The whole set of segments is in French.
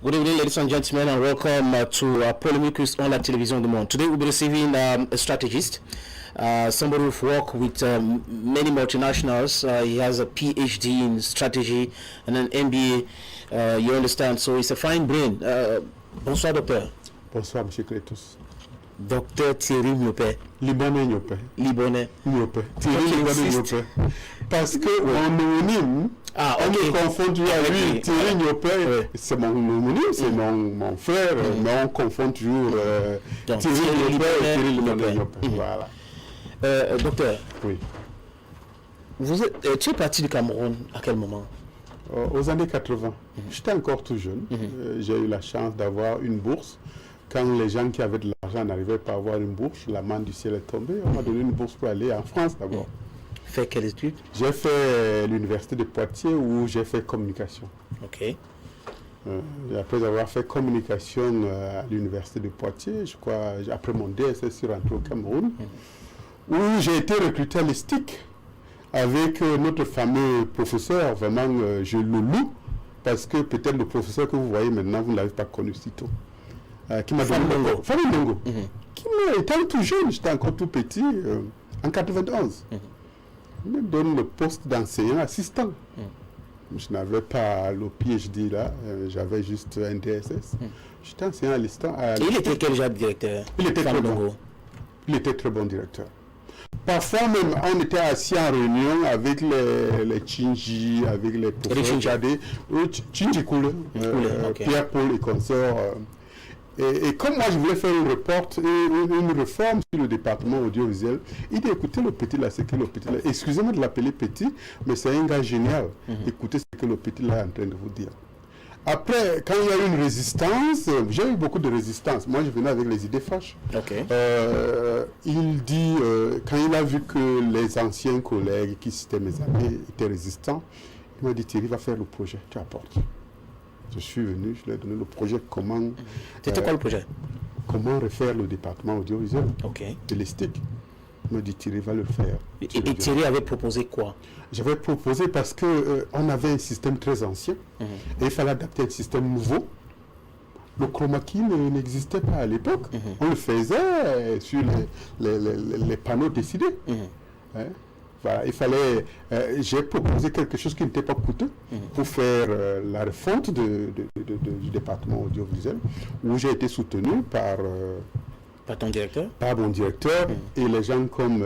Good evening, ladies and gentlemen, and welcome to Polemicus on la Télévision du Monde. Today we'll be receiving a strategist, somebody who's worked with many multinationals. He has a PhD in strategy and an MBA, you understand, so it's a fine brain. Bonsoir, docteur. Bonsoir, M. Clétus. Docteur Thierry Niopé. Libanais Niopé. Libanais. Niopé. Thierry Libanais Niopé. Parce que mon homonyme, on me confond toujours à lui. Thierry Niopé, c'est mon homonyme, c'est mon frère, mais on confond toujours Thierry Niopé et Thierry Libanais Niopé. Voilà. Docteur, oui. Tu es parti du Cameroun à quel moment? Aux années 80. J'étais encore tout jeune. J'ai eu la chance d'avoir une bourse. Quand les gens qui avaient de l'argent n'arrivaient pas à avoir une bourse, la main du ciel est tombée. On m'a donné une bourse pour aller en France d'abord. Fait quelles études? J'ai fait l'université de Poitiers où j'ai fait communication. Ok. Après avoir fait communication à l'université de Poitiers, je crois, après mon DSS, je suis rentré au Cameroun, où j'ai été recruté à l'ESTIC avec notre fameux professeur, vraiment, je le loue, parce que peut-être le professeur que vous voyez maintenant, vous ne l'avez pas connu si tôt. Qui m'a donné Fabien Ndongo, qui étant tout jeune, j'étais encore tout petit, en 91. Il me donne le poste d'enseignant assistant. Je n'avais pas le PhD là, j'avais juste un DSS. J'étais enseignant assistant. Il était quel genre de directeur? Il était très bon. Il était très bon directeur. Parfois même, on était assis en réunion avec les Tchinji, avec les professeurs Tchadé, Tchinji Koule, Pierre Paul et consorts. Et comme moi je voulais faire une réforme sur le département audiovisuel, il dit écoutez le petit là, c'est que le petit là, excusez-moi de l'appeler petit, mais c'est un gars génial. Écoutez ce que le petit là est en train de vous dire. Après, quand il y a eu une résistance, j'ai eu beaucoup de résistance. Moi je venais avec les idées fraîches. Il dit, quand il a vu que les anciens collègues qui étaient mes amis étaient résistants, il m'a dit Thierry va faire le projet, tu apportes. Je suis venu, je lui ai donné le projet comment... C'était quoi le projet? Comment refaire le département audiovisuel de l'ESTIC. Il m'a dit Thierry va le faire. Et Thierry avait proposé quoi? J'avais proposé parce qu'on avait un système très ancien et il fallait adapter un système nouveau. Le chroma key n'existait pas à l'époque. On le faisait sur les panneaux décidés. Voilà, il fallait. J'ai proposé quelque chose qui n'était pas coûteux pour faire la refonte du département audiovisuel, où j'ai été soutenu par ton directeur? Par mon directeur, et les gens comme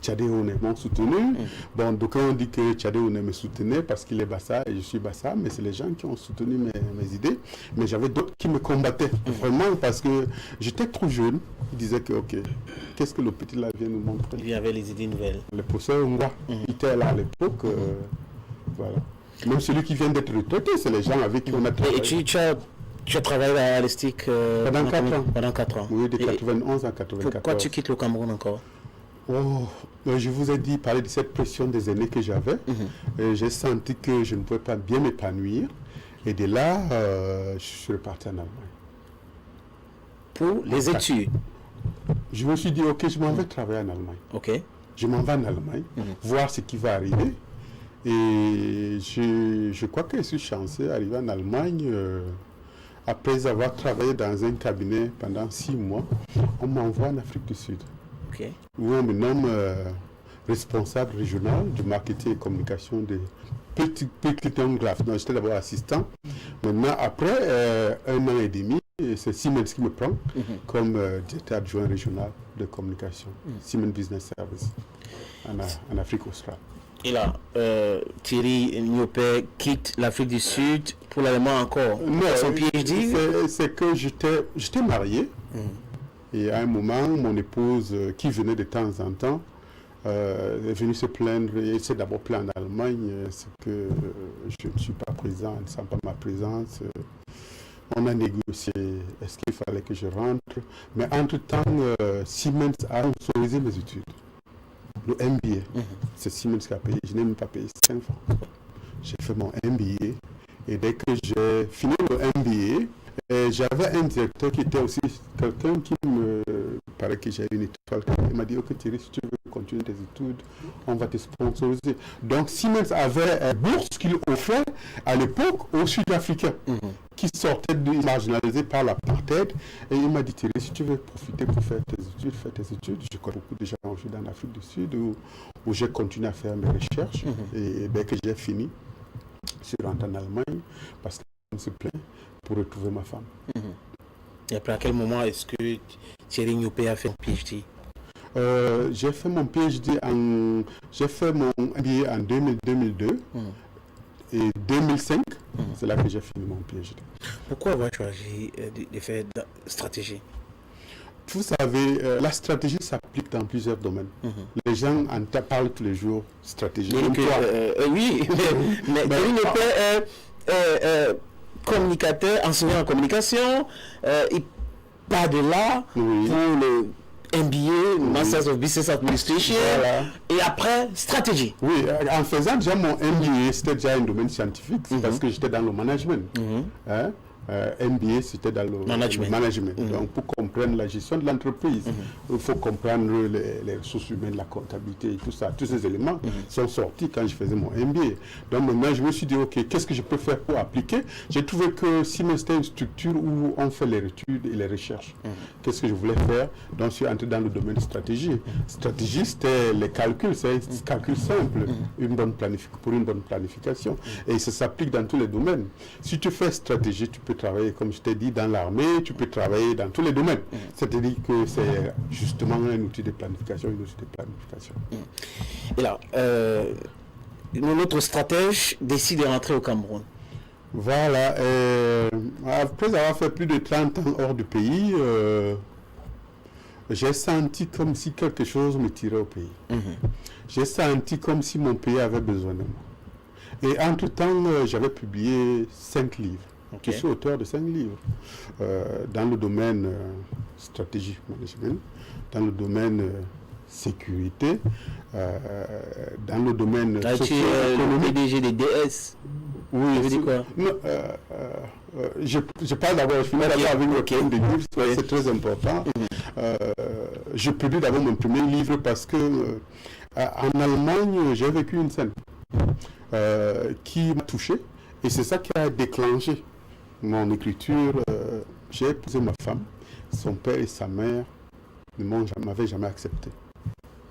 Tchadé Ouné m'ont soutenu. Bon, donc on dit que Tchadé Ouné me soutenait parce qu'il est Bassa et je suis Bassa, mais c'est les gens qui ont soutenu mes idées. Mais j'avais d'autres qui me combattaient, vraiment, parce que j'étais trop jeune. Ils disaient que, ok, qu'est-ce que le petit là vient nous montrer? Il y avait les idées nouvelles. Le professeur Ngwa, il était là à l'époque, voilà. Même celui qui vient d'être retraité, c'est les gens avec qui on a travaillé. Et tu as travaillé à l'ESTIC pendant 4 ans. Pendant 4 ans. Oui, de 91 à 94. Pourquoi tu quittes le Cameroun encore? Je vous ai dit, parler de cette pression des aînés que j'avais. J'ai senti que je ne pouvais pas bien m'épanouir. Et de là, je suis reparti en Allemagne. Pour les études? Je me suis dit, ok, je m'en vais travailler en Allemagne. Je m'en vais en Allemagne, voir ce qui va arriver. Et je crois que je suis chanceux d'arriver en Allemagne. Après avoir travaillé dans un cabinet pendant 6 mois, on m'envoie en Afrique du Sud, où on me nomme responsable régional du marketing et communication de Petit Graph. J'étais d'abord assistant. Maintenant, après 1 an et demi, c'est Siemens qui me prend comme directeur adjoint régional de communication, Siemens Business Service, en Afrique australe. Et là, Thierry Niopé quitte l'Afrique du Sud pour l'Allemagne encore. Non, son PhD. C'est que j'étais marié. Et à un moment, mon épouse, qui venait de temps en temps, est venue se plaindre. Et s'est d'abord plaint en Allemagne, c'est que je ne suis pas présent, elle ne sent pas ma présence. On a négocié, est-ce qu'il fallait que je rentre? Mais entre-temps, Siemens a sponsorisé mes études. Le MBA, c'est Siemens qui a payé, je n'ai même pas payé 5 francs. J'ai fait mon MBA et dès que j'ai fini le MBA, j'avais un directeur qui était aussi quelqu'un qui me paraît que j'ai une étoile. Il m'a dit, ok Thierry, si tu veux continuer tes études, on va te sponsoriser. Donc Siemens avait une bourse qu'il offrait à l'époque aux Sud-Africains qui sortaient marginalisés par l'apartheid. Et il m'a dit, Thierry, si tu veux profiter pour faire tes études, fais tes études. Je connais beaucoup de gens aujourd'hui en Afrique du Sud où j'ai continué à faire mes recherches. Et dès que j'ai fini, je suis rentré en Allemagne parce que je me suis plaint pour retrouver ma femme. Et après, à quel moment est-ce que Thierry Nyoupé a fait un PhD? J'ai fait mon PhD j'ai fait mon MBA en 2002 et 2005, c'est là que j'ai fini mon PhD. Pourquoi avoir choisi de faire de la stratégie? Vous savez, la stratégie s'applique dans plusieurs domaines. Les gens en parlent tous les jours, stratégie. Oui, mais Thierry Nyoupé est communicateur, enseignant en communication, il part de là pour le MBA, Masters of Business Administration, et après, stratégie. Oui, en faisant déjà mon MBA, c'était déjà un domaine scientifique, parce que j'étais dans le management. MBA, c'était dans le management. Donc, pour comprendre la gestion de l'entreprise, il faut comprendre les ressources humaines, la comptabilité et tout ça. Tous ces éléments sont sortis quand je faisais mon MBA. Donc, maintenant, je me suis dit, OK, qu'est-ce que je peux faire pour appliquer? J'ai trouvé que Siemens c'était une structure où on fait les études et les recherches. Qu'est-ce que je voulais faire? Donc, je suis entré dans le domaine de stratégie. Stratégie, c'était les calculs, c'est un calcul simple, pour une bonne planification. Et ça s'applique dans tous les domaines. Si tu fais stratégie, tu peux travailler, comme je t'ai dit, dans l'armée, tu peux travailler dans tous les domaines. C'est-à-dire que c'est justement un outil de planification, une outil de planification. Et là, notre stratège décide de rentrer au Cameroun. Voilà. Après avoir fait plus de 30 ans hors du pays, j'ai senti comme si quelque chose me tirait au pays. J'ai senti comme si mon pays avait besoin de moi. Et entre-temps, j'avais publié 5 livres. Je suis auteur de 5 livres dans le domaine stratégie management, dans le domaine sécurité, dans le domaine socio-économique. PDG des DS. Oui, ça veut dire quoi? Je parle d'abord, je finis d'abord avec le thème des livres, c'est très important. Je publie d'abord mon premier livre parce que en Allemagne, j'ai vécu une scène qui m'a touché et c'est ça qui a déclenché mon écriture. J'ai épousé ma femme, son père et sa mère ne m'avaient jamais accepté,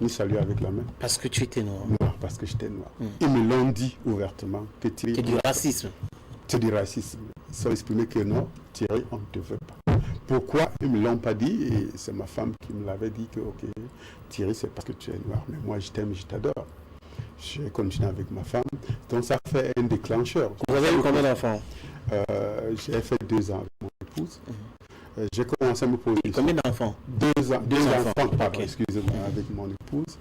ni salué avec la main. Parce que tu étais noir? Non, parce que j'étais noir. Ils me l'ont dit ouvertement. C'est du racisme. C'est du racisme. Ils sont exprimés que non, Thierry, on ne te veut pas. Pourquoi ils ne me l'ont pas dit? Et c'est ma femme qui me l'avait dit que, ok, Thierry, c'est parce que tu es noir, mais moi je t'aime, je t'adore. J'ai continué avec ma femme. Donc ça fait un déclencheur. Vous avez eu combien d'enfants? J'ai fait 2 ans avec mon épouse. J'ai commencé à me poser... Combien d'enfants? 2 enfants, pardon, excusez-moi, avec mon épouse.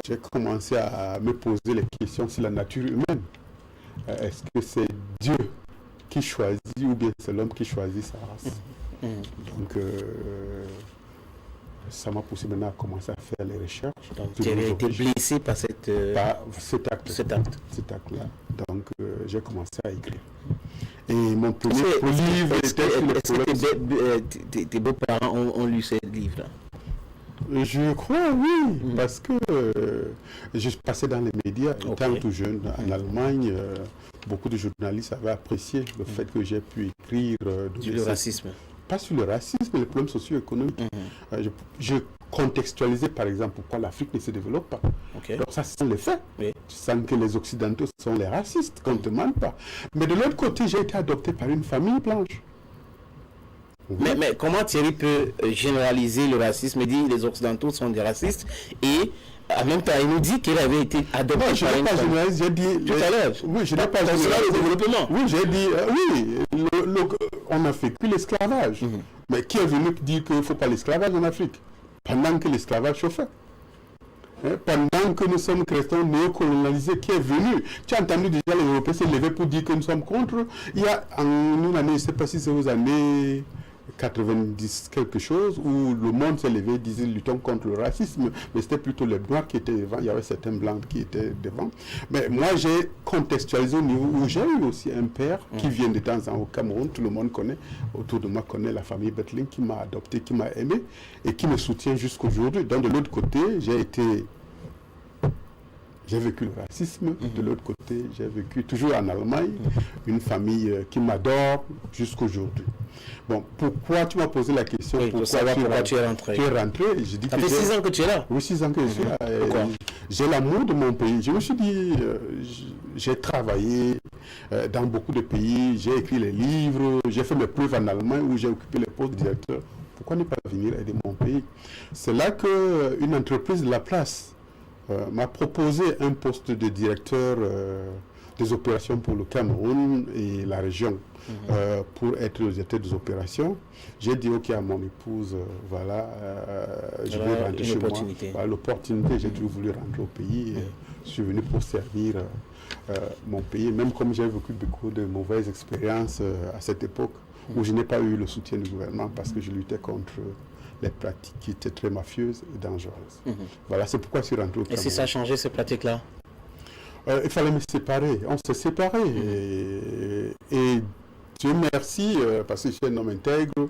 J'ai commencé à me poser les questions sur la nature humaine. Est-ce que c'est Dieu qui choisit ou bien c'est l'homme qui choisit sa race? Donc, ça m'a poussé maintenant à commencer à faire les recherches. Donc, tu as été blessé par cet acte-là. Donc, j'ai commencé à écrire. Et mon premier livre était sur le problème. Tes beaux-parents ont lu ce livre-là? Je crois, oui, parce que je passais dans les médias, étant tout jeune en Allemagne. Beaucoup de journalistes avaient apprécié le fait que j'ai pu écrire sur le racisme. Pas sur le racisme, mais les problèmes socio-économiques. Je contextualisais par exemple pourquoi l'Afrique ne se développe pas. Donc ça, c'est les faits. Tu sens que les Occidentaux sont les racistes, qu'on ne te demande pas. Mais de l'autre côté, j'ai été adopté par une famille blanche. Mais comment Thierry peut généraliser le racisme et dire que les Occidentaux sont des racistes et en même temps il nous dit qu'il avait été adopté par une famille? J'ai dit tout à l'heure. Oui, je n'ai pas généralisé le développement. Oui, j'ai dit on a fait que l'esclavage. Mais qui est venu dire qu'il ne faut pas l'esclavage en Afrique pendant que l'esclavage se fait? Pendant que nous sommes chrétiens néocolonialisés, qui est venu? Tu as entendu déjà les Européens se lever pour dire que nous sommes contre? Il y a en une année, je ne sais pas si c'est aux années 90 quelque chose, où le monde s'est levé, disait luttons contre le racisme, mais c'était plutôt les Blancs qui étaient devant, il y avait certains Blancs qui étaient devant. Mais moi, j'ai contextualisé au niveau où j'ai eu aussi un père qui vient de temps en temps au Cameroun, tout le monde connaît, autour de moi connaît la famille Betling, qui m'a adopté, qui m'a aimé, et qui me soutient jusqu'aujourd'hui. Donc de l'autre côté, j'ai vécu le racisme, de l'autre côté, j'ai vécu toujours en Allemagne, une famille qui m'adore jusqu'aujourd'hui. Bon, pourquoi tu m'as posé la question? Oui, pourquoi tu es rentré? Tu es rentré, j'ai dit ça fait 6 ans que tu es là? Oui, 6 ans que je suis là. J'ai l'amour de mon pays. Je me suis dit, j'ai travaillé dans beaucoup de pays, j'ai écrit les livres, j'ai fait mes preuves en Allemagne où j'ai occupé les postes de directeur. Pourquoi ne pas venir aider mon pays? C'est là qu'une entreprise de la place m'a proposé un poste de directeur des opérations pour le Cameroun et la région pour être le directeur des opérations. J'ai dit ok à mon épouse, voilà, je vais rentrer chez moi. Voilà, l'opportunité, j'ai toujours voulu rentrer au pays. Je suis venu pour servir mon pays, même comme j'ai vécu beaucoup de mauvaises expériences à cette époque où je n'ai pas eu le soutien du gouvernement parce que je luttais contre les pratiques qui étaient très mafieuses et dangereuses. Voilà, c'est pourquoi je suis rentré au Cameroun. Et si ça a changé ces pratiques-là? Il fallait me séparer. On s'est séparés. Et Dieu merci, parce que je suis un homme intègre.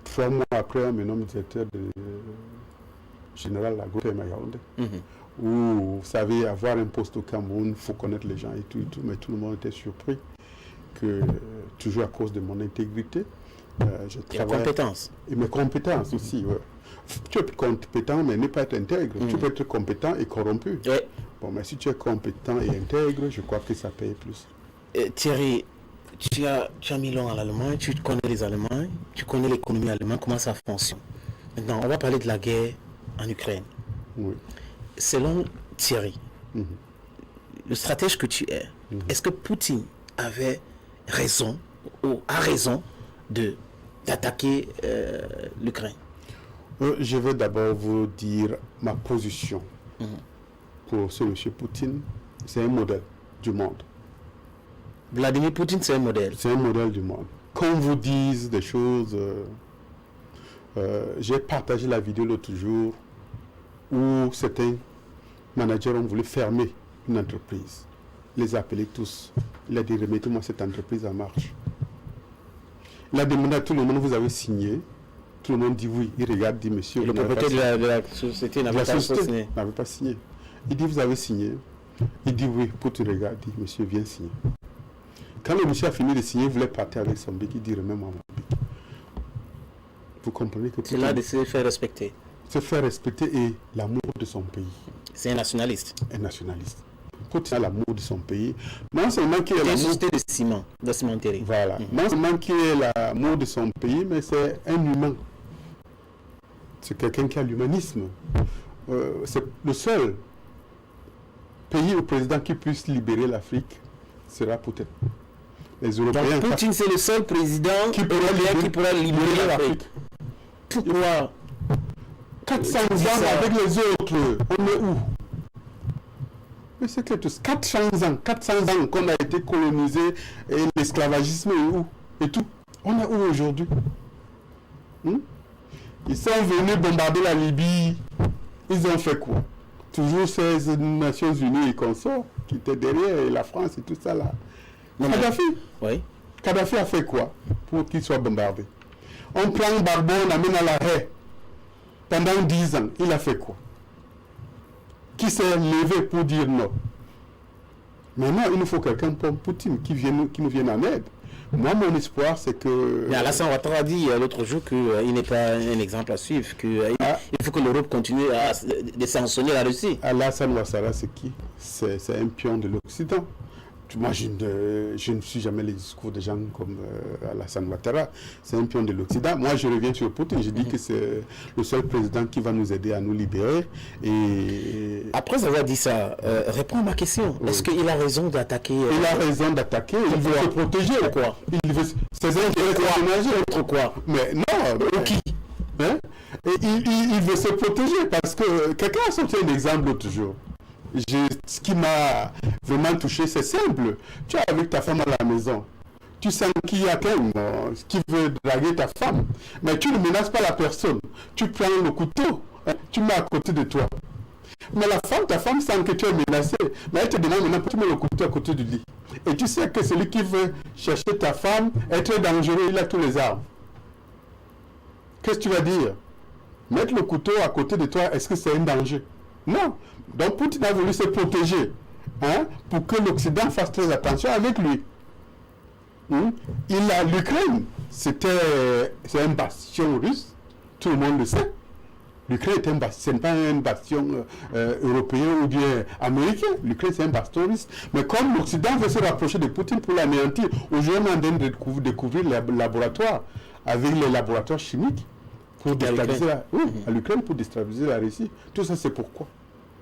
3 mois après, on me nomme directeur général de la groupe Yaoundé. Où, vous savez, avoir un poste au Cameroun, il faut connaître les gens et tout, mais tout le monde était surpris que, toujours à cause de mon intégrité, et compétences. Et mes compétences aussi, ouais. Tu es compétent, mais ne pas être intègre. Tu peux être compétent et corrompu. Ouais. Bon, mais si tu es compétent et intègre, je crois que ça paye plus. Thierry, tu as mis long en Allemagne, tu connais les Allemands, tu connais l'économie allemande, comment ça fonctionne. Maintenant, on va parler de la guerre en Ukraine. Oui. Selon Thierry, le stratège que tu es, est-ce que Poutine avait raison ou a raison d'attaquer l'Ukraine? Je vais d'abord vous dire ma position. Pour ce monsieur Poutine, c'est un modèle du monde. Vladimir Poutine, c'est un modèle. C'est un modèle du monde. Qu'on vous dise des choses... j'ai partagé la vidéo l'autre jour où certains managers ont voulu fermer une entreprise. Il les a appelés tous. Il a dit, remettez-moi cette entreprise en marche. Il a demandé à tout le monde, vous avez signé? Tout le monde dit oui. Il regarde, dit monsieur. Et le propriétaire de la société n'avait pas signé. Il dit, vous avez signé? Il dit oui. Poutine regarde, dit monsieur, viens signer. Quand le monsieur a fini de signer, il voulait partir avec son bic. Il dit, remets-moi mon bic. Vous comprenez que c'est là de se faire respecter. Se faire respecter et l'amour de son pays. C'est un nationaliste. Un nationaliste. Poutine a l'amour de son pays. Non seulement qu'il a l'amour... une société de ciment, de cimenterie. Voilà. Non seulement qu'il a l'amour de son pays, mais c'est un humain. C'est quelqu'un qui a l'humanisme. C'est le seul pays ou président qui puisse libérer l'Afrique sera peut-être les Européens. Donc Poutine, c'est le seul président qui pourra libérer l'Afrique. Pourquoi 400 ans avec les autres, on est où? Mais c'est que 400 ans qu'on a été colonisé et l'esclavagisme est où? Et tout. On est où aujourd'hui? Ils sont venus bombarder la Libye. Ils ont fait quoi? Toujours ces Nations Unies et consorts qui étaient derrière, et la France et tout ça là. Kadhafi. Oui. Kadhafi a fait quoi pour qu'il soit bombardé? On prend Barbo, on l'amène à la haie. Pendant 10 ans, il a fait quoi? Qui s'est levé pour dire non? Maintenant, il nous faut quelqu'un comme Poutine qui nous vienne en aide. Moi, mon espoir, c'est que... Mais Alassane Ouattara a dit l'autre jour qu'il n'est pas un exemple à suivre, qu'il faut que l'Europe continue de sanctionner la Russie. Alassane Ouattara, c'est qui? C'est un pion de l'Occident. Moi, je ne suis jamais les discours de gens comme Alassane Ouattara. C'est un pion de l'Occident. Moi, je reviens sur Poutine. Je dis que c'est le seul président qui va nous aider à nous libérer. Et... Après avoir dit ça, réponds à ma question. Oui. Est-ce qu'il a raison d'attaquer Il a raison d'attaquer. Il veut se protéger. Pourquoi? C'est contre quoi? Mais non. Qui? Hein? Et il veut se protéger parce que quelqu'un a sorti un exemple l'autre jour. Ce qui m'a vraiment touché, c'est simple. Tu es avec ta femme à la maison. tu sens qu'il y a quelqu'un qui veut draguer ta femme, mais tu ne menaces pas la personne. Tu prends le couteau, tu mets à côté de toi. Mais ta femme sent que tu es menacé, mais elle te demande maintenant, tu mets le couteau à côté du lit. Et tu sais que celui qui veut chercher ta femme est très dangereux, il a tous les armes. Qu'est-ce que tu vas dire? Mettre le couteau à côté de toi, est-ce que c'est un danger? Non. Donc Poutine a voulu se protéger, pour que l'Occident fasse très attention avec lui. L'Ukraine, c'est un bastion russe, tout le monde le sait. L'Ukraine est un bastion, ce n'est pas un bastion européen ou bien américain. L'Ukraine, c'est un bastion russe. Mais comme l'Occident veut se rapprocher de Poutine pour l'anéantir, aujourd'hui, on est en train de découvrir les laboratoires, avec les laboratoires chimiques, pour déstabiliser à l'Ukraine, pour déstabiliser la Russie. Tout ça, c'est pourquoi?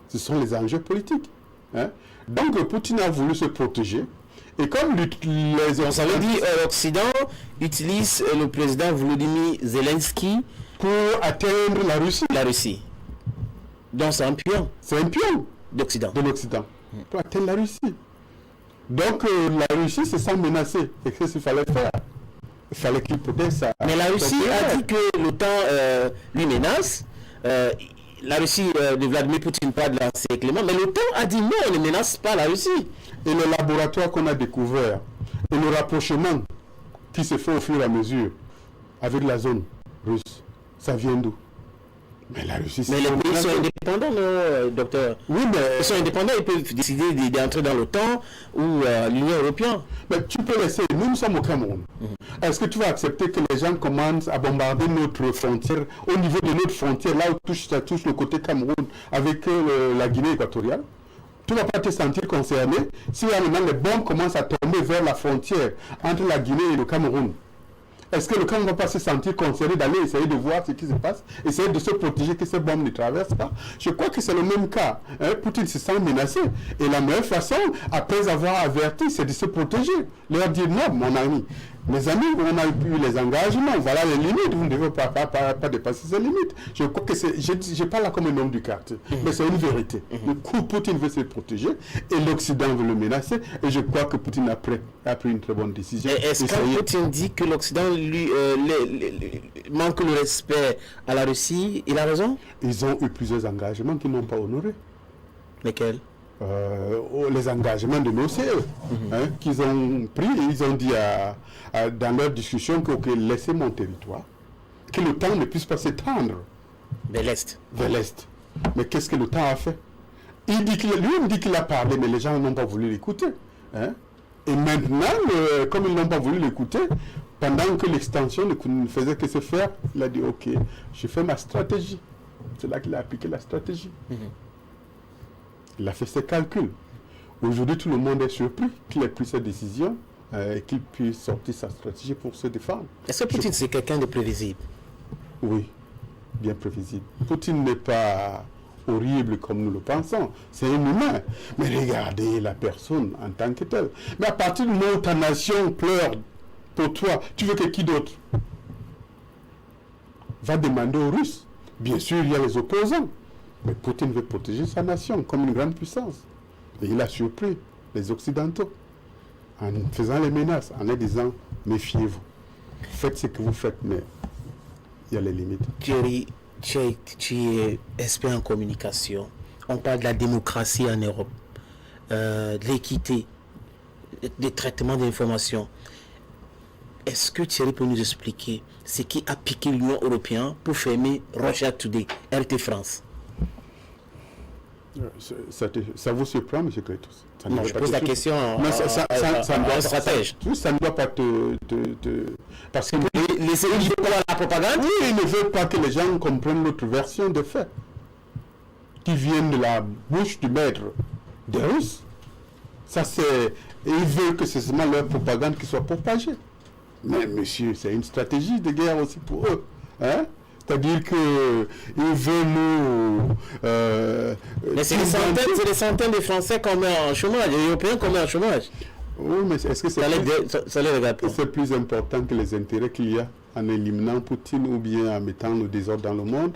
Ce sont les enjeux politiques. Donc, Poutine a voulu se protéger. Et comme on s'avait dit, l'Occident utilise le président Volodymyr Zelensky pour atteindre la Russie. Donc c'est un pion. C'est un pion d'Occident. De l'Occident. Pour atteindre la Russie. Donc la Russie se sent menacée. Et qu'est-ce qu'il fallait faire? Il fallait qu'il protège ça. Mais la Russie a dit que l'OTAN lui menace. La Russie de Vladimir Poutine parle de l'ancien Clément, mais l'OTAN a dit non, on ne menace pas la Russie. Et le laboratoire qu'on a découvert, et le rapprochement qui se fait au fur et à mesure avec la zone russe, ça vient d'où? Mais la Russie... Mais les pays sont indépendants, non, docteur? Oui, mais... Ils sont indépendants, ils peuvent décider d'entrer dans l'OTAN ou l'Union européenne. Mais tu peux laisser, nous sommes au Cameroun. Est-ce que tu vas accepter que les gens commencent à bombarder notre frontière, au niveau de notre frontière, là où ça touche le côté Cameroun, avec la Guinée équatoriale? Tu ne vas pas te sentir concerné si maintenant les bombes commencent à tomber vers la frontière entre la Guinée et le Cameroun. Est-ce que le Cameroun ne va pas se sentir concerné d'aller essayer de voir ce qui se passe, essayer de se protéger que ces bombes ne traversent pas? Je crois que c'est le même cas. Poutine se sent menacé. Et la meilleure façon, après avoir averti, c'est de se protéger. Leur dire non, mon ami. Mes amis, on a eu les engagements, voilà les limites, vous ne devez pas dépasser ces limites. Je crois que je parle là comme un homme du quartier, mais c'est une vérité. Le coup, Poutine veut se protéger et l'Occident veut le menacer, et je crois que Poutine a pris une très bonne décision. Est-ce que Poutine dit que l'Occident lui manque le respect à la Russie? Il a raison? Ils ont eu plusieurs engagements qu'ils n'ont pas honorés. Lesquels? Les engagements de l'OCE qu'ils ont pris, ils ont dit dans leur discussion que laissez mon territoire, que le temps ne puisse pas s'étendre vers l'Est. Mais qu'est-ce que le temps a fait? Il dit lui dit qu'il a parlé, mais les gens n'ont pas voulu l'écouter. Et maintenant, comme ils n'ont pas voulu l'écouter, pendant que l'extension ne faisait que se faire, il a dit ok, je fais ma stratégie. C'est là qu'il a appliqué la stratégie. Il a fait ses calculs. Aujourd'hui, tout le monde est surpris qu'il ait pris cette décision et qu'il puisse sortir sa stratégie pour se défendre. Est-ce que Poutine, c'est quelqu'un de prévisible? Oui, bien prévisible. Poutine n'est pas horrible comme nous le pensons. C'est un humain. Mais regardez la personne en tant que telle. Mais à partir du moment où ta nation pleure pour toi, tu veux que qui d'autre va demander aux Russes? Bien sûr, il y a les opposants. Mais Poutine veut protéger sa nation comme une grande puissance. Et il a surpris les Occidentaux en faisant les menaces, en leur disant méfiez-vous. Faites ce que vous faites, mais il y a les limites. Thierry, tu es expert en communication. On parle de la démocratie en Europe, de l'équité, des traitements d'informations. Est-ce que Thierry peut nous expliquer ce qui a piqué l'Union européenne pour fermer Russia Today, RT France? Ça vous surprend, M. Kretos? Non, je pose la question à stratège. Ça ne doit pas parce que laisser la propagande? Oui, il ne veut pas que les gens comprennent l'autre version des faits qui viennent de la bouche du maître des Russes. Il veut que c'est seulement leur propagande qui soit propagée. Mais monsieur, c'est une stratégie de guerre aussi pour eux. C'est-à-dire qu'ils veulent nous... mais c'est des centaines de Français qu'on met en chômage, des Européens qu'on met en chômage. Oui, mais est-ce que c'est plus important que les intérêts qu'il y a en éliminant Poutine ou bien en mettant le désordre dans le monde?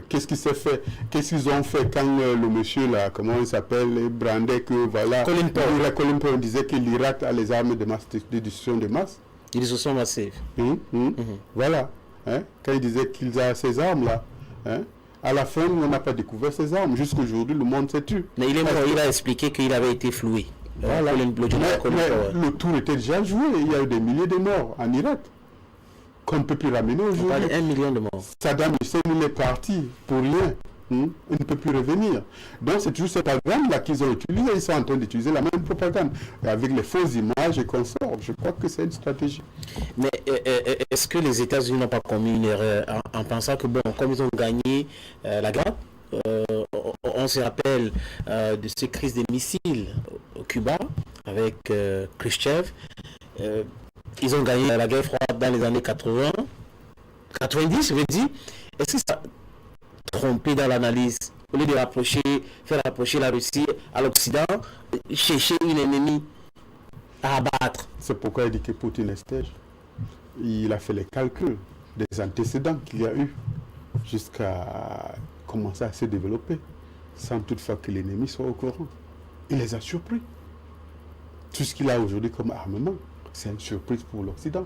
Qu'est-ce qui s'est fait? Qu'est-ce qu'ils ont fait quand le monsieur là, comment il s'appelle, brandait que voilà, Colin Powell disait que l'Irak a les armes de destruction de masse. De destruction massive. Voilà. Hein? Quand il disait qu'ils ont ces armes là, hein? À la fin, on n'a pas découvert ces armes. Jusqu'aujourd'hui, le monde s'est tué. Mais il a expliqué qu'il avait été floué. Voilà. Le tour était déjà joué. Il y a eu des milliers de morts en Irak qu'on ne peut plus ramener aujourd'hui. On parle d'1 million de morts. Saddam Hussein, il est parti pour rien. Il ne peut plus revenir. Donc c'est toujours cette propagande-là qu'ils ont utilisée. Ils sont en train d'utiliser la même propagande. Et avec les fausses images et consorts. Je crois que c'est une stratégie. Mais est-ce que les États-Unis n'ont pas commis une erreur en pensant que, bon, comme ils ont gagné la guerre, on se rappelle de ces crises des missiles au Cuba avec Khrushchev. Ils ont gagné la guerre froide dans les années 80, 90, je veux dire. Est-ce que ça a trompé dans l'analyse? Au lieu de faire rapprocher la Russie à l'Occident, chercher une ennemie à abattre. C'est pourquoi il dit que Poutine est sage. Il a fait les calculs des antécédents qu'il y a eu jusqu'à commencer à se développer, sans toutefois que l'ennemi soit au courant. Il les a surpris. Tout ce qu'il a aujourd'hui comme armement, c'est une surprise pour l'Occident.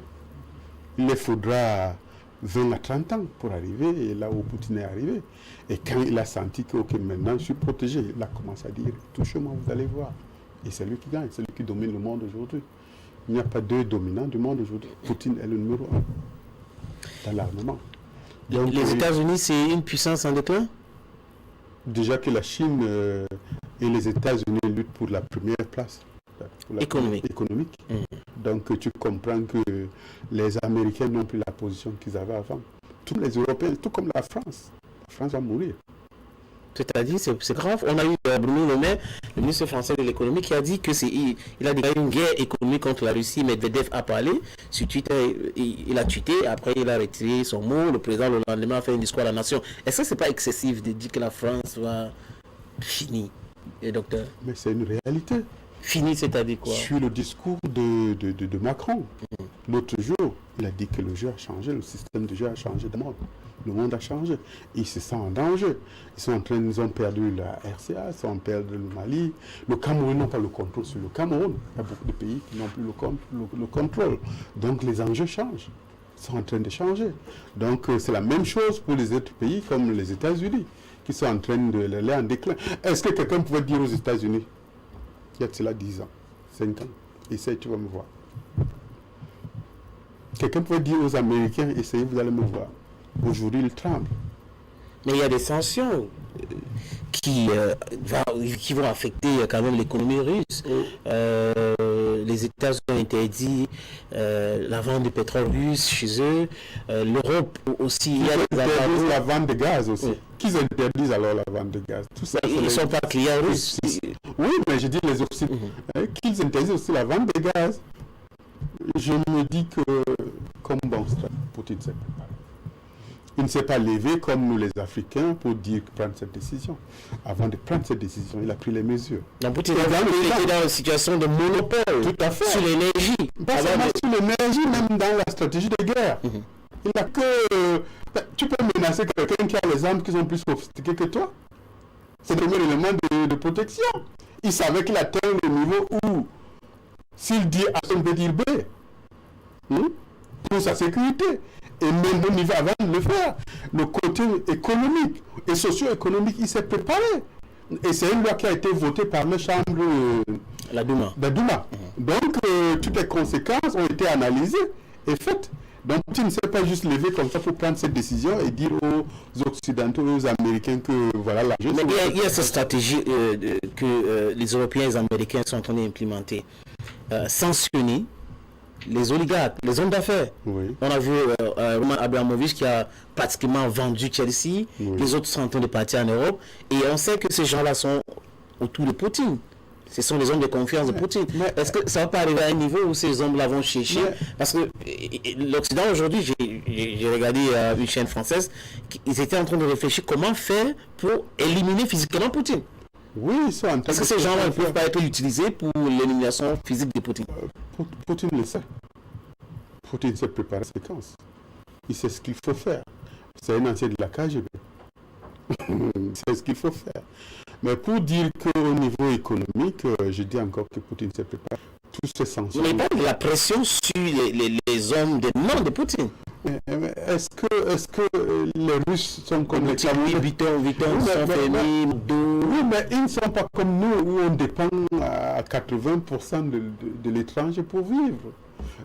Il les faudra 20 à 30 ans pour arriver là où Poutine est arrivé. Et quand il a senti que maintenant je suis protégé, il a commencé à dire touchez-moi, vous allez voir. Et c'est lui qui gagne, c'est lui qui domine le monde aujourd'hui. Il n'y a pas deux dominants du monde aujourd'hui. Poutine est le numéro 1 dans l'armement. Les États-Unis, c'est une puissance en déclin? Déjà que la Chine et les États-Unis luttent pour la première place. Économique. Donc tu comprends que les Américains n'ont plus la position qu'ils avaient avant. Tous les Européens, tout comme la France. La France va mourir. C'est-à-dire, c'est grave. On a eu Bruno Le Maire, le ministre français de l'économie, qui a dit qu'il a déclaré une guerre économique contre la Russie. Medvedev a parlé sur Twitter, il a tweeté, après il a retiré son mot. Le président, le lendemain, a fait un discours à la nation. Est-ce que ce n'est pas excessif de dire que la France va finir, docteur? Mais c'est une réalité. Fini, c'est-à-dire quoi? Sur le discours de Macron, l'autre jour, il a dit que le jeu a changé, le système de jeu a changé de monde. Le monde a changé. Et ils se sentent en danger. Ils ont perdu la RCA, ils ont perdu le Mali. Le Cameroun n'a pas le contrôle sur le Cameroun. Il y a beaucoup de pays qui n'ont plus le contrôle. Donc les enjeux changent. Ils sont en train de changer. Donc c'est la même chose pour les autres pays comme les États-Unis, qui sont en train d'aller en déclin. Est-ce que quelqu'un pouvait dire aux États-Unis, il y a de cela 10 ans, 5 ans, essaye, tu vas me voir. Quelqu'un peut dire aux Américains, essayez, vous allez me voir. Aujourd'hui, ils tremblent. Mais il y a des sanctions qui vont affecter quand même l'économie russe. Les États-Unis ont interdit la vente de pétrole russe chez eux. L'Europe aussi. Ils interdisent la vente de gaz aussi. Qu'ils interdisent alors la vente de gaz. Tout ça, ils ne sont pas clients russes. Oui, mais je dis les Occidentaux. Qu'ils interdisent aussi la vente de gaz. Je me dis que, comme bon Poutine s'est préparé. Il ne s'est pas levé comme nous les Africains pour prendre cette décision. Avant de prendre cette décision, il a pris les mesures. Donc Poutine était dans une situation de monopole. Tout à fait. Sur l'énergie. Pas seulement sur l'énergie, même dans la stratégie de guerre. Il n'a que... tu peux menacer quelqu'un qui a les armes qui sont plus sophistiquées que toi. C'est le premier élément de protection. Il savait qu'il atteint le niveau où, s'il dit A, on peut dire B. Pour sa sécurité. Et même au niveau avant de le faire, le côté économique et socio-économique, il s'est préparé. Et c'est une loi qui a été votée par la Chambre, la Douma. Donc, toutes les conséquences ont été analysées et faites. Donc, tu ne s'est pas juste levé comme ça pour prendre cette décision et dire aux Occidentaux, aux Américains que voilà la chose. Mais il y a cette stratégie que les Européens et les Américains sont en train d'implémenter. Sanctionner les oligarques, les hommes d'affaires. Oui. On a vu Roman Abramovich qui a pratiquement vendu Chelsea. Oui. Les autres sont en train de partir en Europe. Et on sait que ces gens-là sont autour de Poutine. Ce sont les hommes de confiance de Poutine. Est-ce que ça ne va pas arriver à un niveau où ces hommes-là vont chercher? Parce que l'Occident aujourd'hui, j'ai regardé une chaîne française, ils étaient en train de réfléchir comment faire pour éliminer physiquement Poutine. Oui, ils sont en train Parce que ces gens-là ne peuvent pas être utilisés pour l'élimination physique de Poutine. Poutine le sait. Poutine s'est préparé à la séquence. Il sait ce qu'il faut faire. C'est un ancien de la KGB. C'est ce qu'il faut faire. Mais pour dire qu'au niveau économique, je dis encore que Poutine s'est préparé. Toutes ces sanctions. Mais pas de la pression sur les hommes des noms de Poutine. Est-ce que les Russes sont comme les Camerounais? Oui, mais ils ne sont pas comme nous où on dépend à 80% de l'étranger pour vivre.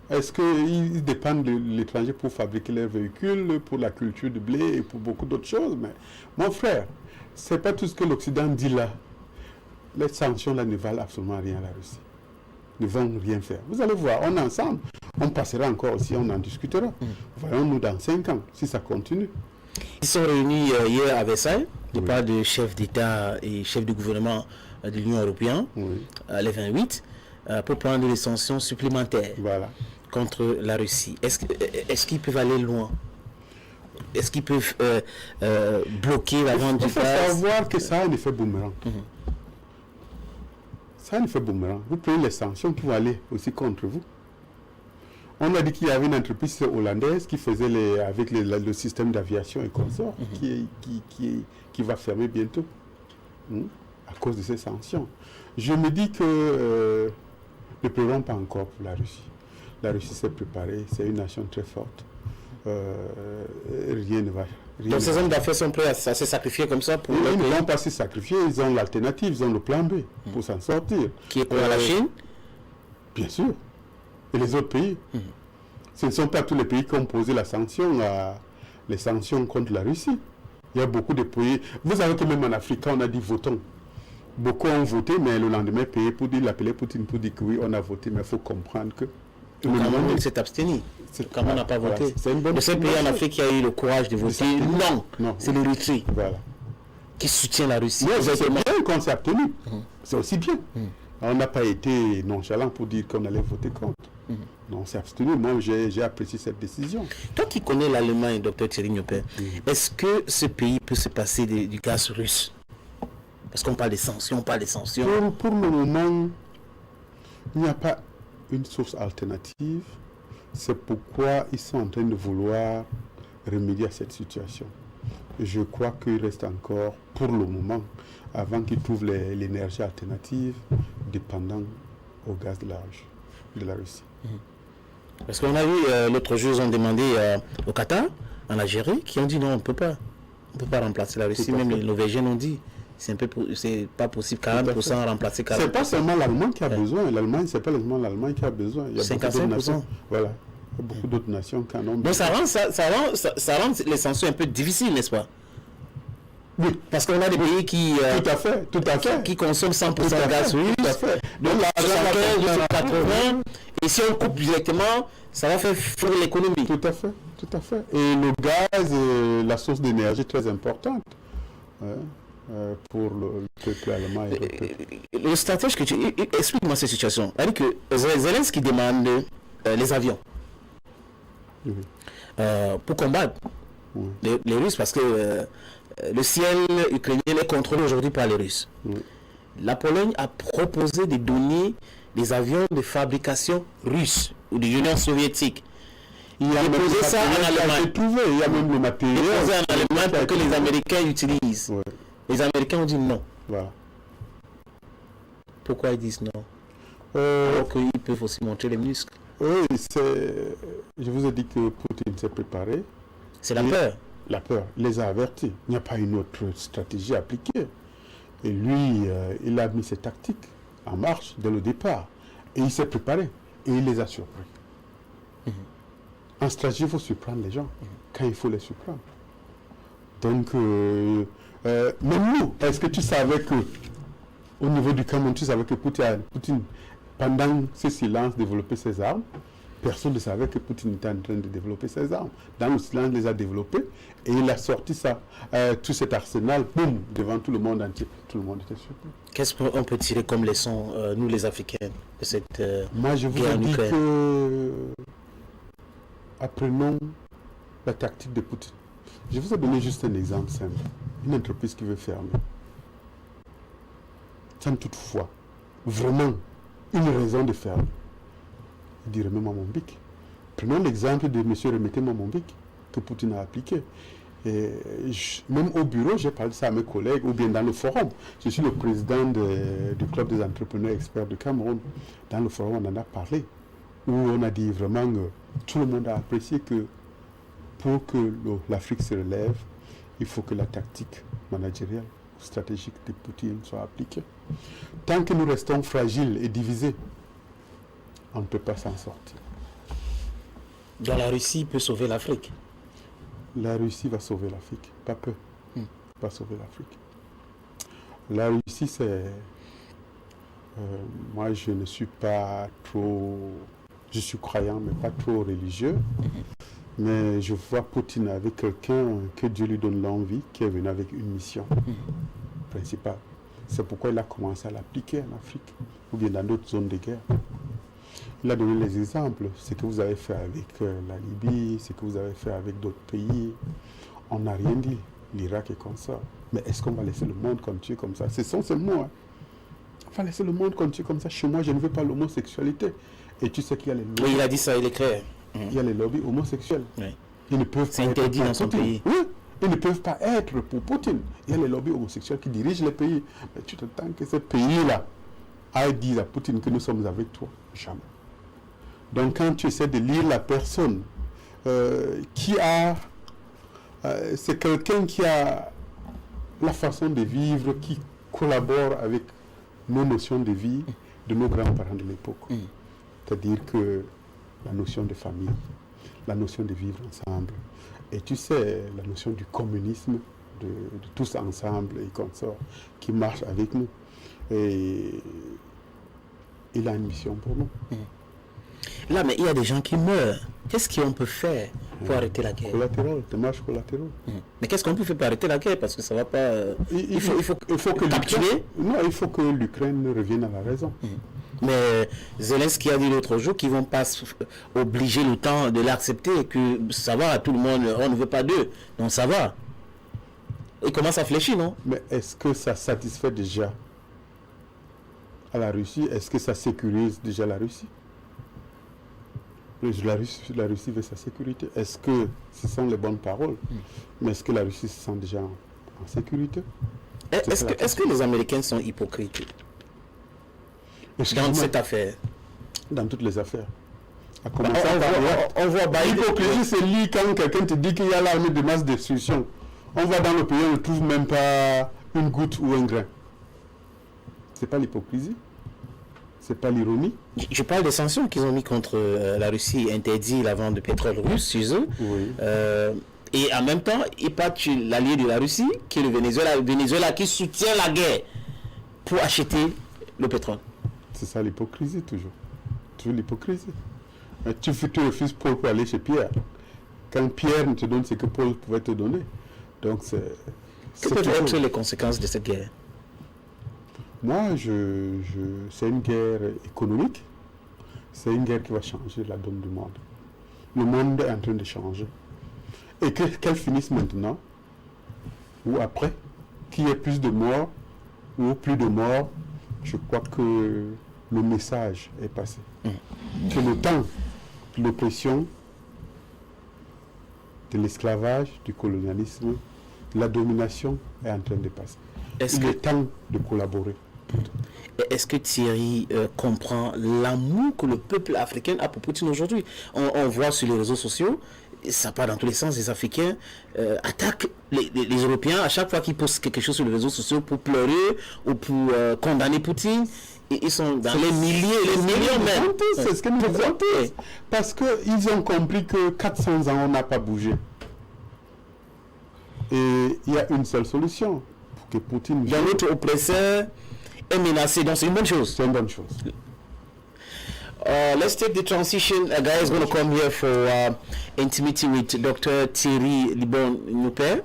Est-ce qu'ils dépendent de l'étranger pour fabriquer leurs véhicules, pour la culture de blé et pour beaucoup d'autres choses? Mais mon frère, c'est pas tout ce que l'Occident dit là. Les sanctions là ne valent absolument rien à la Russie. Ne vont rien faire. Vous allez voir, on est ensemble. On passera encore aussi, on en discutera. Voyons-nous dans 5 ans, si ça continue. Ils sont réunis hier à Versailles, de part de chefs d'État et chefs de gouvernement de l'Union européenne, les 28, pour prendre des sanctions supplémentaires contre la Russie. Est-ce qu'ils peuvent aller loin? Est-ce qu'ils peuvent bloquer la vente du gaz? Il faut savoir que ça a un effet boomerang. Ça a un effet boomerang. Vous prenez les sanctions qui vont aller aussi contre vous. On a dit qu'il y avait une entreprise hollandaise qui faisait avec le système d'aviation et consorts qui va fermer bientôt à cause de ces sanctions. Je me dis que ne pleurons pas encore pour la Russie. La Russie s'est préparée, c'est une nation très forte. Rien ne va. Donc ces hommes d'affaires sont prêts à se sacrifier comme ça pour... Ils ne vont pas se sacrifier, ils ont l'alternative, ils ont le plan B pour s'en sortir. Qui est pour la Chine? Bien sûr. Et les autres pays. Ce ne sont pas tous les pays qui ont posé les sanctions contre la Russie. Il y a beaucoup de pays. Vous savez que même en Afrique, on a dit votons. Beaucoup ont voté, mais le lendemain, payé pour dire, l'appeler Poutine pour dire que oui, on a voté, mais il faut comprendre que... Le Cameroun s'est abstenu. Le Cameroun n'a pas voté. De ces pays en Afrique qui a eu le courage de voter, non. C'est l'Érythrée qui soutient la Russie. C'est bien qu'on s'est abstenu. C'est aussi bien. On n'a pas été nonchalant pour dire qu'on allait voter contre. Non, on s'est abstenu. Moi, j'ai apprécié cette décision. Toi qui connais l'Allemagne, Dr Thierry Niopin, est-ce que ce pays peut se passer du gaz russe? Parce qu'on parle des sanctions, Pour le moment, il n'y a pas une source alternative. C'est pourquoi ils sont en train de vouloir remédier à cette situation. Je crois qu'il reste encore, pour le moment, avant qu'ils trouvent l'énergie alternative, dépendant au gaz de la Russie. Parce qu'on a vu l'autre jour, ils ont demandé au Qatar, en Algérie, qui ont dit non, on ne peut pas remplacer la Russie. Même les Norvégiens ont dit c'est pas possible, 40% remplacer 40%. C'est pas seulement l'Allemagne qui a besoin. L'Allemagne, c'est pas seulement l'Allemagne qui a besoin. Il y a 55%. Voilà. Il y a beaucoup d'autres nations qui en ont besoin. Donc ça rend les sanctions un peu difficiles, n'est-ce pas? Oui. Parce qu'on a des pays qui... tout à fait. Qui consomment 100% de gaz russe. Tout à fait. Donc la 75, 80, et si on coupe directement, ça va faire fondre l'économie. Tout à fait. Et le gaz est la source d'énergie très importante. Pour le peuple allemand et le peuple. Le stratège que tu... Explique-moi cette situation. C'est-à-dire que Zelensky demande les avions pour combattre les Russes, parce que le ciel ukrainien est contrôlé aujourd'hui par les Russes. La Pologne a proposé de donner des avions de fabrication russe ou de l'Union soviétique. Il a posé ça en Allemagne. Il y a même le matériel. Il a posé en Allemagne pour que les Américains utilisent. Les Américains ont dit non. Voilà. Pourquoi ils disent non? Alors qu'ils peuvent aussi montrer les muscles. Oui, je vous ai dit que Poutine s'est préparé. C'est la peur. La peur. Il les a avertis. Il n'y a pas une autre stratégie appliquée. Et lui, il a mis ses tactiques en marche dès le départ. Et il s'est préparé. Et il les a surpris. En stratégie, il faut surprendre les gens quand il faut les surprendre. Donc, même nous, est-ce que tu savais que, au niveau du Cameroun, tu savais que Poutine, pendant ce silence, développait ses armes? Personne ne savait que Poutine était en train de développer ses armes. Dans le silence, il les a développées et il a sorti ça, tout cet arsenal, boum, devant tout le monde entier. Tout le monde était surpris. Qu'est-ce qu'on peut tirer comme leçon, nous les Africains, de cette Moi, je vous ai dit que apprenons la tactique de Poutine. Je vous ai donné juste un exemple simple. Une entreprise qui veut fermer. Sans toutefois, vraiment, une raison de fermer. Il dit remets-moi mon bic. Prenons l'exemple de M. Remettez-moi mon bic, que Poutine a appliqué. Et même au bureau, j'ai parlé de ça à mes collègues, ou bien dans le forum. Je suis le président du club des entrepreneurs experts de Cameroun. Dans le forum, on en a parlé, où on a dit vraiment, tout le monde a apprécié que pour que l'Afrique se relève, il faut que la tactique managériale, stratégique de Poutine soit appliquée. Tant que nous restons fragiles et divisés, on ne peut pas s'en sortir. Donc la Russie peut sauver l'Afrique. La Russie va sauver l'Afrique, pas peu. Va sauver l'Afrique. La Russie, c'est... moi, je ne suis pas trop... Je suis croyant, mais pas trop religieux. Mais je vois Poutine avec quelqu'un que Dieu lui donne l'envie, qui est venu avec une mission principale. C'est pourquoi il a commencé à l'appliquer en Afrique, ou bien dans d'autres zones de guerre. Il a donné les exemples, ce que vous avez fait avec la Libye, ce que vous avez fait avec d'autres pays. On n'a rien dit, l'Irak est comme ça. Mais est-ce qu'on va laisser le monde continuer comme ça? Ce sont ces mots. Hein. On va laisser le monde continuer comme ça. Chez moi, je ne veux pas l'homosexualité. Et tu sais qu'il y a les lobbies. Oui, il a dit ça, il est clair. Il y a les lobbies homosexuels. Oui. Ils ne peuvent C'est pas interdit être dans son pays. Oui, ils ne peuvent pas être pour Poutine. Il y a les lobbies homosexuels qui dirigent les pays. Mais tu t'attends que ce pays-là aille dire à Poutine que nous sommes avec toi. Jamais. Donc quand tu essaies de lire la personne qui a... c'est quelqu'un qui a la façon de vivre, qui collabore avec nos notions de vie de nos grands-parents de l'époque. C'est-à-dire que la notion de famille, la notion de vivre ensemble, et tu sais, la notion du communisme, de tous ensemble et comme ça, qui marche avec nous. Et il a une mission pour nous. Là, mais il y a des gens qui meurent. Qu'est-ce qu'on peut faire pour arrêter la guerre? Collatéral, dommages collatéraux. Mais qu'est-ce qu'on peut faire pour arrêter la guerre? Parce que ça ne va pas... Il faut que capturer. Non, il faut que l'Ukraine revienne à la raison. Mais Zelensky a dit l'autre jour qu'ils ne vont pas obliger l'OTAN de l'accepter, que ça va, tout le monde, on ne veut pas d'eux. Donc ça va. Il commence à fléchir, non? Mais est-ce que ça satisfait déjà à la Russie? Est-ce que ça sécurise déjà la Russie? La Russie veut sa sécurité. Est-ce que ce sont les bonnes paroles? Mais est-ce que la Russie se sent déjà en sécurité? Est-ce que les Américains sont hypocrites dans cette affaire? Dans toutes les affaires. On voit l'hypocrisie, c'est lié quand quelqu'un te dit qu'il y a l'armée de masse destruction. On va dans le pays, on ne trouve même pas une goutte ou un grain. C'est pas l'hypocrisie? C'est pas l'ironie? Je parle des sanctions qu'ils ont mis contre la Russie, interdit la vente de pétrole russe chez eux. Oui. Et en même temps, ils partent l'allié de la Russie, qui est le Venezuela, qui soutient la guerre pour acheter le pétrole. C'est ça l'hypocrisie, toujours. Toujours l'hypocrisie. Mais tu refuses Paul pour aller chez Pierre. Quand Pierre ne te donne ce que Paul pouvait te donner. Donc c'est... Quelles peuvent être les conséquences de cette guerre? Moi, c'est une guerre économique. C'est une guerre qui va changer la donne du monde. Le monde est en train de changer. Et qu'elle finisse maintenant, ou après, qu'il y ait plus de morts, ou plus de morts, je crois que le message est passé. Que le temps de l'oppression, de l'esclavage, du colonialisme, de la domination est en train de passer. Il est temps de collaborer. Est-ce que Thierry comprend l'amour que le peuple africain a pour Poutine aujourd'hui? On voit sur les réseaux sociaux, ça part dans tous les sens, les Africains attaquent les Européens à chaque fois qu'ils postent quelque chose sur les réseaux sociaux pour pleurer ou pour condamner Poutine. Et ils sont dans les millions même. C'est ce que nous disons. Parce qu'ils ont compris que 400 ans, on n'a pas bougé. Et il y a une seule solution pour que Poutine... Dans notre oppresseur est menacé, donc c'est une bonne chose. C'est une bonne chose. Let's take the transition. A guy is going to come here for intimacy with Dr. Thierry Libon-Noupé.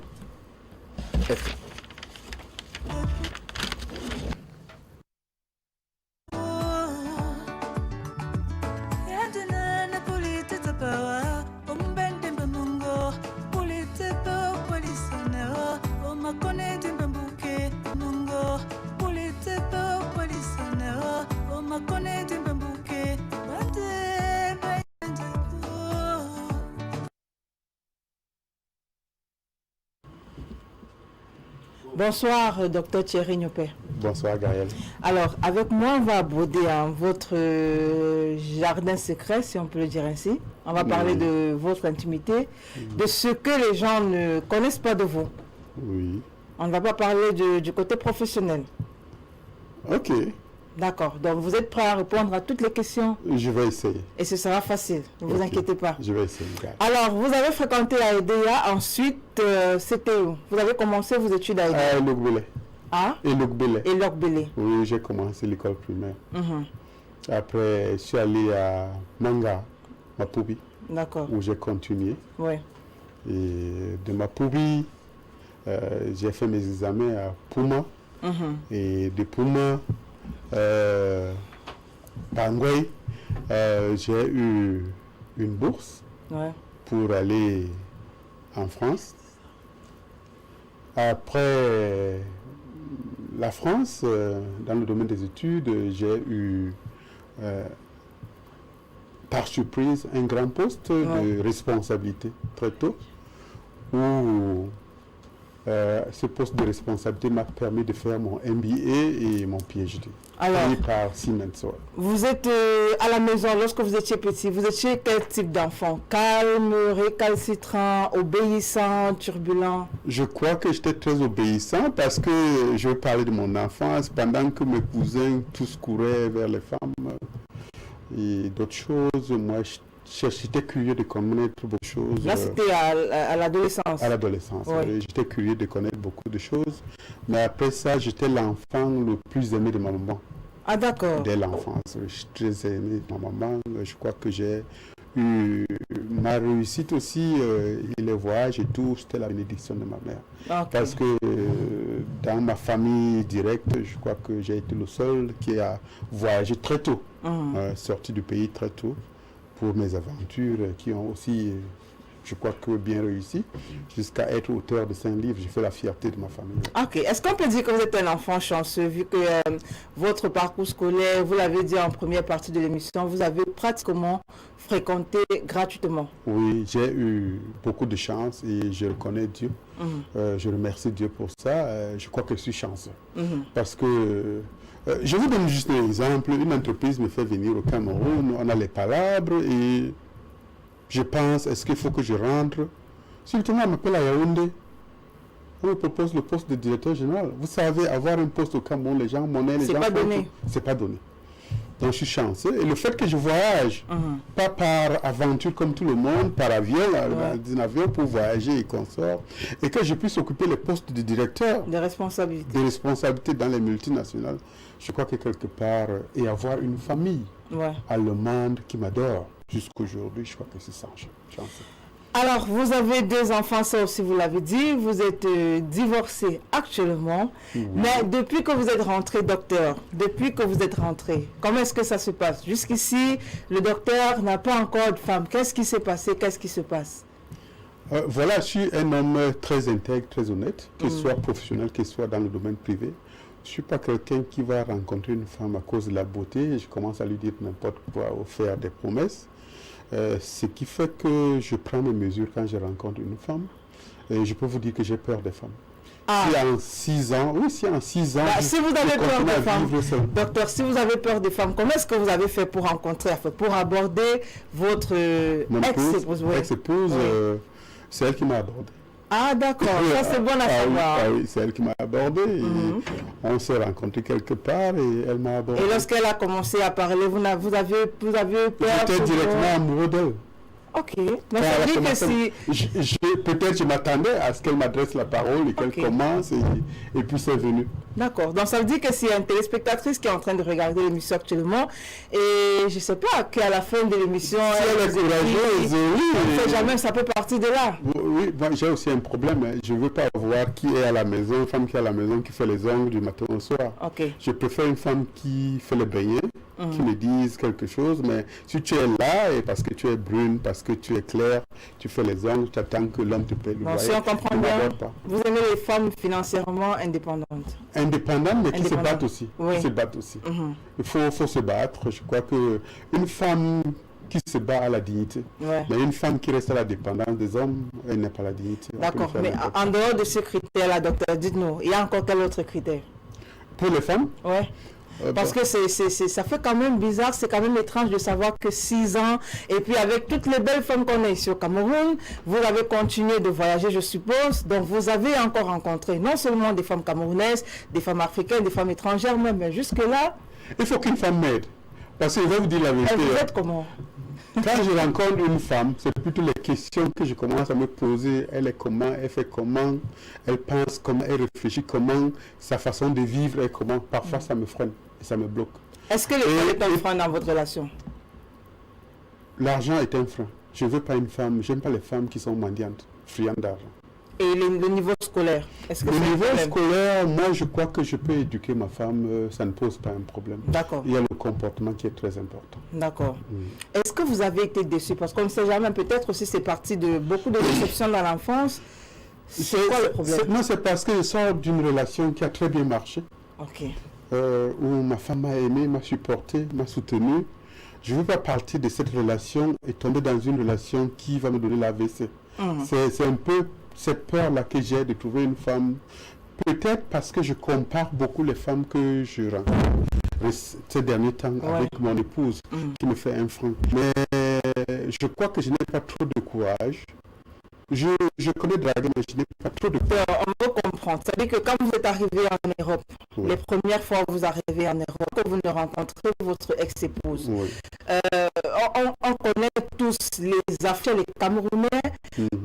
Bonsoir, docteur Thierry Niopé. Bonsoir, Gaël. Alors, avec moi, on va aborder votre jardin secret, si on peut le dire ainsi. On va parler de votre intimité, de ce que les gens ne connaissent pas de vous. Oui. On ne va pas parler du côté professionnel. Ok. D'accord. Donc, vous êtes prêt à répondre à toutes les questions? Je vais essayer. Et ce sera facile. Ne vous inquiétez pas. Je vais essayer. Alors, vous avez fréquenté à EDEA. Ensuite, c'était où? Vous avez commencé vos études à EDEA? À Elogbélé. Ah? Elogbélé. Elogbélé. Oui, j'ai commencé l'école primaire. Après, je suis allé à Manga, Mapoubi. D'accord. Où j'ai continué. Oui. Et de Mapoubi, j'ai fait mes examens à Puma. Et de Puma, Bangui, j'ai eu une bourse pour aller en France. Après la France, dans le domaine des études, j'ai eu par surprise un grand poste de responsabilité très tôt, où ce poste de responsabilité m'a permis de faire mon MBA et mon PhD. Alors, par Siemens. Vous êtes à la maison, lorsque vous étiez petit, vous étiez quel type d'enfant? Calme, récalcitrant, obéissant, turbulent? Je crois que j'étais très obéissant parce que je parlais de mon enfance pendant que mes cousins tous couraient vers les femmes et d'autres choses. Moi, j'étais curieux de connaître beaucoup de choses. Là, c'était à l'adolescence. À l'adolescence, oui. J'étais curieux de connaître beaucoup de choses. Mais après ça, j'étais l'enfant le plus aimé de ma maman. Ah, d'accord. Dès l'enfance, je suis très aimé de ma maman. Je crois que j'ai eu ma réussite aussi, et les voyages et tout, c'était la bénédiction de ma mère. Okay. Parce que dans ma famille directe, je crois que j'ai été le seul qui a voyagé très tôt, sorti du pays très tôt, pour mes aventures qui ont aussi, je crois que bien réussi, jusqu'à être auteur de 5 livres. J'ai fait la fierté de ma famille. Ok. Est-ce qu'on peut dire que vous êtes un enfant chanceux, vu que votre parcours scolaire, vous l'avez dit en première partie de l'émission, vous avez pratiquement fréquenté gratuitement? Oui, j'ai eu beaucoup de chance et je reconnais Dieu. Je remercie Dieu pour ça. Je crois que je suis chanceux. Parce que je vous donne juste un exemple. Une entreprise me fait venir au Cameroun, on a les palabres et je pense, est-ce qu'il faut que je rentre? Si le tenant m'appelle à Yaoundé, on me propose le poste de directeur général. Vous savez, avoir un poste au Cameroun, les gens monnaient, les gens... C'est pas donné. C'est pas donné. Donc je suis chanceux. Et le fait que je voyage, pas par aventure comme tout le monde, par avion, dans un avion pour voyager et consort, et que je puisse occuper le poste de directeur... Des responsabilités. Des responsabilités dans les multinationales. Je crois que quelque part, et avoir une famille allemande qui m'adore, jusqu'aujourd'hui, je crois que c'est ça, chanceux. Alors, vous avez 2 enfants, ça aussi vous l'avez dit, vous êtes divorcé actuellement, mais depuis que vous êtes rentré, docteur, depuis que vous êtes rentré, comment est-ce que ça se passe? Jusqu'ici, le docteur n'a pas encore de femme. Qu'est-ce qui s'est passé? Qu'est-ce qui se passe? Voilà, je suis un homme très intègre, très honnête, qu'il soit professionnel, qu'il soit dans le domaine privé. Je ne suis pas quelqu'un qui va rencontrer une femme à cause de la beauté et je commence à lui dire n'importe quoi ou faire des promesses. Ce qui fait que je prends mes mesures quand je rencontre une femme. Et je peux vous dire que j'ai peur des femmes. Si en 6 ans, si en 6 ans... si vous avez peur des femmes, docteur, si vous avez peur des femmes, comment est-ce que vous avez fait pour rencontrer, pour aborder votre ex-épouse? Ex-épouse, c'est elle qui m'a abordé. Ah d'accord, ça c'est bon à savoir. Oui, c'est elle qui m'a abordé. Et on s'est rencontrés quelque part et elle m'a abordé. Et lorsqu'elle a commencé à parler, vous aviez peur? J'étais directement amoureux d'elle. Ok. Donc ça veut dire que si... Peut-être je m'attendais à ce qu'elle m'adresse la parole et qu'elle commence et puis c'est venu. D'accord. Donc ça veut dire que s'il y a une téléspectatrice qui est en train de regarder l'émission actuellement et je ne sais pas qu'à la fin de l'émission... Si elle est courageuse, on ne fait jamais, ça peut partir de là. Oui, moi j'ai aussi un problème. Je ne veux pas voir qui est à la maison, une femme qui est à la maison qui fait les ongles du matin au soir. Okay. Je préfère une femme qui fait les beignets, qui me dise quelque chose, mais si tu es là et parce que tu es brune, parce que tu es claire, tu fais les ongles, tu attends que l'homme te paie le loyer. Si on comprend bien, vous aimez les femmes financièrement indépendantes. Indépendantes, mais qui se battent aussi. Qui se battent aussi. Il faut se battre. Je crois qu'une femme qui se bat à la dignité. Ouais. Mais une femme qui reste à la dépendance des hommes, elle n'a pas la dignité. D'accord, mais en dehors de ce critère-là, docteur, dites-nous, il y a encore quel autre critère? Pour les femmes? Ouais. Parce que ça fait quand même bizarre, c'est quand même étrange de savoir que 6 ans, et puis avec toutes les belles femmes qu'on a ici au Cameroun, vous avez continué de voyager, je suppose, donc vous avez encore rencontré non seulement des femmes camerounaises, des femmes africaines, des femmes étrangères même, mais jusque-là... Il faut qu'une femme m'aide. Parce que je vais vous dire la vérité. Vous êtes comment? Quand je rencontre une femme, c'est plutôt les questions que je commence à me poser. Elle est comment, elle fait comment, elle pense comment, elle réfléchit comment, sa façon de vivre est comment. Parfois, ça me freine et ça me bloque. Est-ce que l'école est un frein dans votre relation? L'argent est un frein. Je ne veux pas une femme, j'aime pas les femmes qui sont mendiantes, friandes d'argent. Et le niveau scolaire, est-ce que le niveau scolaire, moi je crois que je peux éduquer ma femme, ça ne pose pas un problème. D'accord. Il y a le comportement qui est très important. D'accord. Est-ce que vous avez été déçu? Parce qu'on ne sait jamais, peut-être aussi c'est parti de beaucoup de déceptions dans l'enfance. C'est quoi le problème? Non, c'est parce que je sors d'une relation qui a très bien marché. Ok. Où ma femme m'a aimé, m'a supporté, m'a soutenu. Je ne veux pas partir de cette relation et tomber dans une relation qui va me donner l'AVC. C'est un peu cette peur-là que j'ai de trouver une femme, peut-être parce que je compare beaucoup les femmes que je rencontre ces derniers temps avec mon épouse, qui me fait un frein. Mais je crois que je n'ai pas trop de courage. Je connais draguer, mais je n'ai pas trop de courage. On peut comprendre. C'est-à-dire que quand vous êtes arrivé en Europe, les premières fois où vous arrivez en Europe, que vous ne rencontrez votre ex-épouse, on connaît tous les affaires, les Camerounais,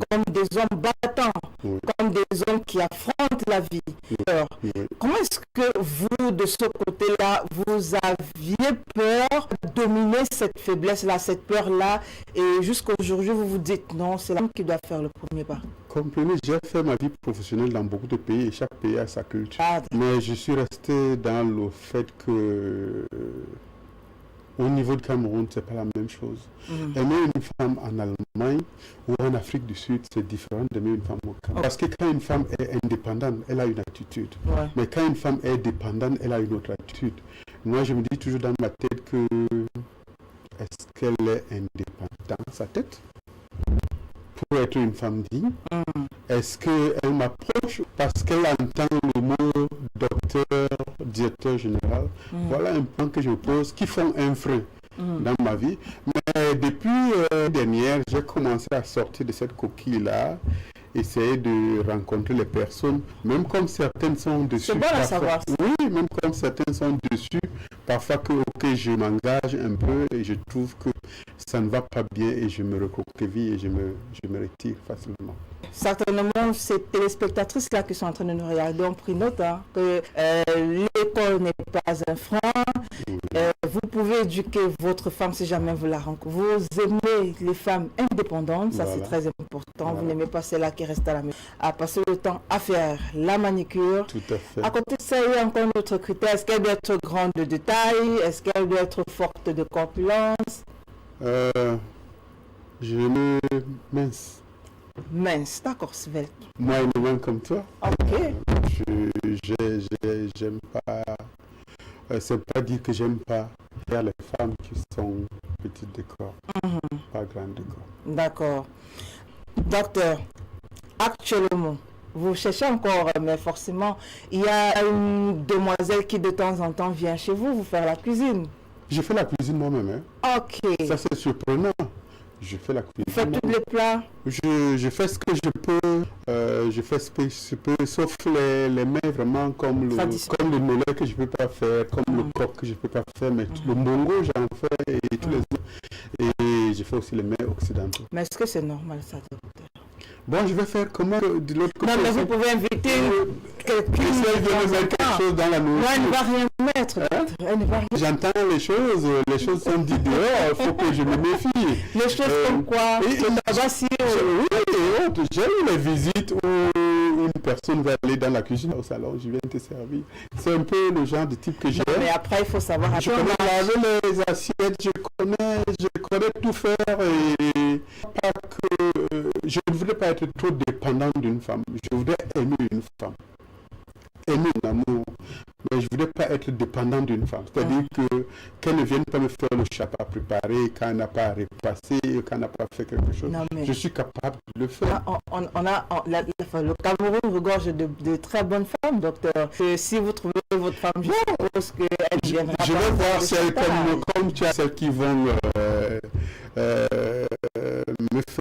comme des hommes battants, comme des hommes qui affrontent la vie. Comment est-ce que vous, de ce côté-là, vous aviez peur de dominer cette faiblesse-là, cette peur-là, et jusqu'à aujourd'hui, vous vous dites non, c'est l'homme qui doit faire le premier pas? Comprenez, j'ai fait ma vie professionnelle dans beaucoup de pays et chaque pays a sa culture. Mais je suis resté dans le fait que au niveau du Cameroun, c'est pas la même chose. Aimer une femme en Allemagne ou en Afrique du Sud, c'est différent d'aimer une femme au Cameroun. Parce que quand une femme est indépendante, elle a une attitude. Mais quand une femme est dépendante, elle a une autre attitude. Moi, je me dis toujours dans ma tête que est-ce qu'elle est indépendante dans sa tête pour être une femme digne? Est-ce qu'elle m'approche parce qu'elle entend le mot docteur, directeur général? Voilà un point que je pose qui font un frein dans ma vie. Mais depuis l'année dernière, j'ai commencé à sortir de cette coquille-là, essayer de rencontrer les personnes, même comme certaines sont dessus. C'est bon à savoir. Oui, même comme certaines sont dessus, parfois que je m'engage un peu et je trouve que ça ne va pas bien et je me recroqueville et je me retire facilement. Certainement, ces téléspectatrices-là qui sont en train de nous regarder ont pris note que l'école n'est pas un frein. Vous pouvez éduquer votre femme si jamais vous la rencontrez. Vous aimez les femmes indépendantes, ça c'est très important. Vous n'aimez pas celle-là qui reste à la maison, à passer le temps à faire la manicure. Tout à fait. À côté de ça, il y a encore un autre critère. Est-ce qu'elle doit être grande de taille? Est-ce qu'elle doit être forte de corpulence? Je me mince. Mince, d'accord, svelte. Moi, même comme toi. Ok. J'aime pas. C'est pas dire que j'aime pas faire les femmes qui sont petites de corps, pas grandes de corps. D'accord. Docteur, actuellement, vous cherchez encore, mais forcément, il y a une demoiselle qui de temps en temps vient chez vous, vous faire la cuisine. Je fais la cuisine moi-même. Ok. Ça c'est surprenant. Je fais la cuisine. Vous faites tous les plats? Je fais ce que je peux. Je fais ce que je peux, sauf les mets vraiment comme le mollet que je peux pas faire, comme le coq que je peux pas faire, mais le mongo j'en fais et tous les autres. Et je fais aussi les mets occidentaux. Mais est-ce que c'est normal ça, docteur? Bon, je vais faire comment de l'autre côté. Non, mais vous pouvez inviter quelqu'un qui vient mettre quelque chose dans la nourriture. Non, elle ne va rien mettre. J'entends les choses sont dites dehors, il faut que je me méfie. Les choses comme quoi? Oui, j'ai eu les visites où une personne va aller dans la cuisine au salon, je viens te servir. C'est un peu le genre de type que j'ai. Mais après, il faut savoir. Je connais laver les assiettes, je connais tout faire et pas que je ne voudrais pas être trop dépendant d'une femme. Je voudrais aimer une femme. Aimer l'amour. mais je ne voudrais pas être dépendant d'une femme. C'est-à-dire qu'elle ne vienne pas me faire le chapeau préparé quand elle n'a pas repassé, quand elle n'a pas fait quelque chose. Non, je suis capable de le faire. Le Cameroun regorge de très bonnes femmes, docteur. Si vous trouvez votre femme, je suppose qu'elle viendra. Je vais voir celles comme tu as celles qui vont me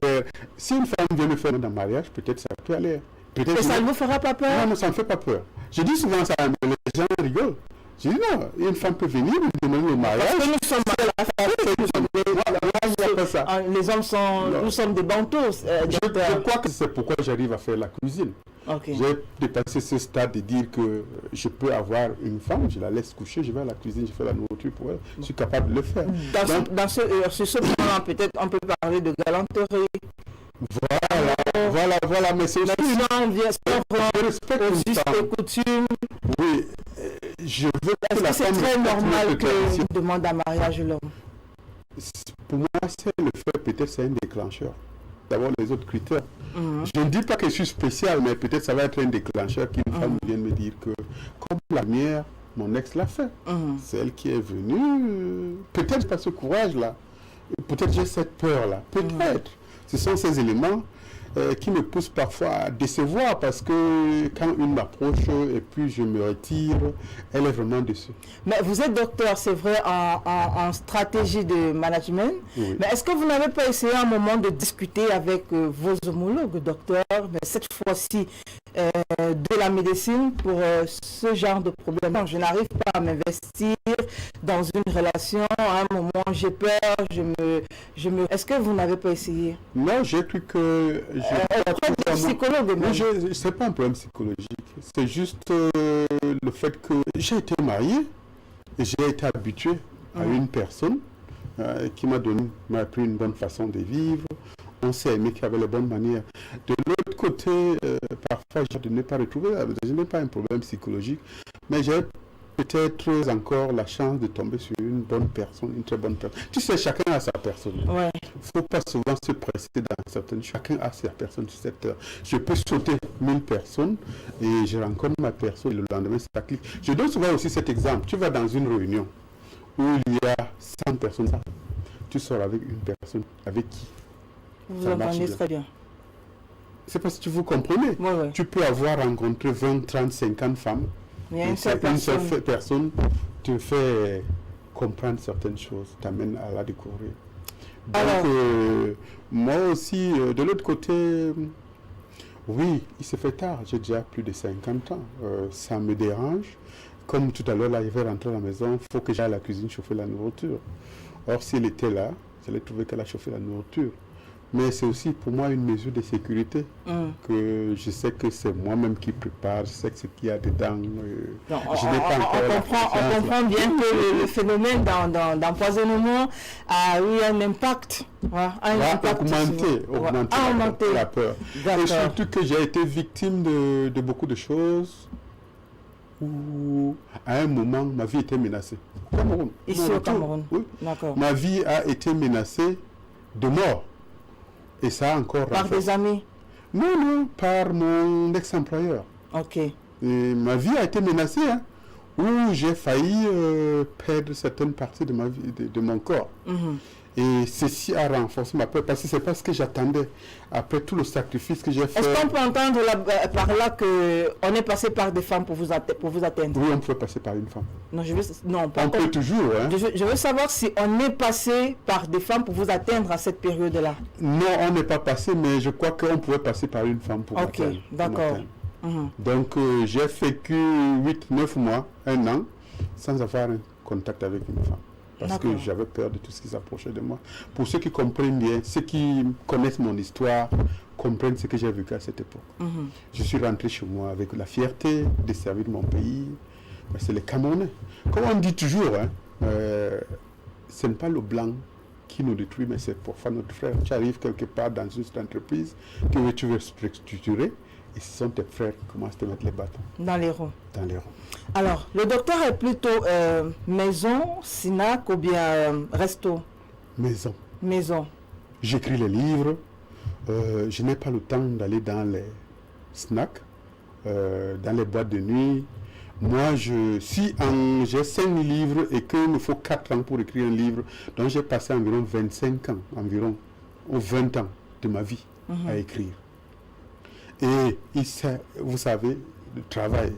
faire. Si une femme vient me faire un mariage, peut-être ça peut aller. Et ça ne vous fera pas peur? Non, ça ne me fait pas peur. Je dis souvent ça, mais les gens rigolent. Je dis non, une femme peut venir me demander le mariage. Parce que nous sommes les hommes nous sommes des bantos. Je crois que c'est pourquoi j'arrive à faire la cuisine. Okay. J'ai dépassé ce stade de dire que je peux avoir une femme, je la laisse coucher, je vais à la cuisine, je fais la nourriture pour elle. Je suis capable de le faire. Sur ce point-là, peut-être on peut parler de galanterie. Voilà, mais c'est aussi... Je respecte les coutumes. Oui, je veux que la femme... Est-ce que c'est très normal qu'on demande un mariage l'homme? Pour moi, c'est le fait, peut-être c'est un déclencheur. D'abord, les autres critères. Je ne dis pas que je suis spécial, mais peut-être ça va être un déclencheur qu'une femme vienne me dire que, comme la mienne, mon ex l'a fait. C'est elle qui est venue. Peut-être pas ce courage-là. Peut-être j'ai cette peur-là. Peut-être. Ce sont ces éléments qui me poussent parfois à décevoir parce que quand une m'approche et puis je me retire, elle est vraiment déçue. Mais vous êtes docteur, c'est vrai, en stratégie de management. Oui. Mais est-ce que vous n'avez pas essayé à un moment de discuter avec vos homologues docteurs, mais cette fois-ci de la médecine pour ce genre de problème? Je n'arrive pas à m'investir dans une relation, à un moment j'ai peur, Est-ce que vous n'avez pas essayé? Non, j'ai cru que... psychologue, c'est pas un problème psychologique, c'est juste le fait que j'ai été marié et j'ai été habitué à une personne qui m'a appris une bonne façon de vivre. On s'est aimé, qui avait les bonnes manières. De l'autre côté, parfois je n'ai pas retrouvé, je n'ai pas un problème psychologique, mais j'ai peut-être encore la chance de tomber sur une bonne personne, une très bonne personne. Tu sais, chacun a sa personne. Il ne faut pas souvent se presser dans certaines... Chacun a sa personne sur cette heure. Je peux sauter 1000 personnes et je rencontre ma personne et le lendemain, ça clique. Je donne souvent aussi cet exemple. Tu vas dans une réunion où il y a 100 personnes. Tu sors avec une personne. Avec qui? Vous entendez très bien. C'est parce que vous comprenez. Tu peux avoir rencontré 20, 30, 50 femmes. Mais une seule personne te fait comprendre certaines choses, t'amène à la découvrir. Donc, moi aussi, de l'autre côté, oui, il se fait tard. J'ai déjà plus de 50 ans. Ça me dérange. Comme tout à l'heure, là, je vais rentrer à la maison, il faut que j'aille à la cuisine chauffer la nourriture. Or, si elle était là, j'allais trouver qu'elle a chauffé la nourriture. Mais c'est aussi pour moi une mesure de sécurité, que je sais que c'est moi-même qui prépare, je sais que ce qu'il y a dedans. On comprend bien que le phénomène d'empoisonnement a eu un impact. Augmenter la peur. Et surtout que j'ai été victime de beaucoup de choses où, à un moment, ma vie était menacée. Au Cameroun. Ici au Cameroun. Oui. Ma vie a été menacée de mort. Et ça a encore... Par des amis? Non, par mon ex-employeur. Ok. Et ma vie a été menacée, où j'ai failli perdre certaines parties de ma vie, de mon corps. Et ceci a renforcé ma peur, parce que c'est pas ce que j'attendais. Après tout le sacrifice que j'ai fait... Est-ce qu'on peut entendre par là qu'on est passé par des femmes pour vous atteindre? Oui, on peut passer par une femme. Non, pas on peut toujours. Je veux savoir si on est passé par des femmes pour vous atteindre à cette période-là. Non, on n'est pas passé, mais je crois qu'on pouvait passer par une femme pour m'atteindre. Ok, d'accord. Donc, j'ai vécu 8-9 mois, 1 an, sans avoir un contact avec une femme. Parce que j'avais peur de tout ce qui s'approchait de moi. Pour ceux qui comprennent bien, ceux qui connaissent mon histoire, comprennent ce que j'ai vécu à cette époque. Je suis rentré chez moi avec la fierté de servir mon pays. C'est les Camerounais. Comme on dit toujours, ce n'est pas le blanc qui nous détruit, mais c'est parfois notre frère. Tu arrives quelque part dans une entreprise que tu veux structurer, et ce sont tes frères qui commencent à te mettre les bâtons. Dans les roues. Dans les roues. Alors, le docteur est plutôt maison, SINAC ou bien resto? Maison. Maison. J'écris les livres. Je n'ai pas le temps d'aller dans les snacks, dans les boîtes de nuit. Moi, si j'ai 5 livres et qu'il me faut 4 ans pour écrire un livre, donc j'ai passé environ 25 ans, ou 20 ans de ma vie à écrire. Et vous savez, le travail,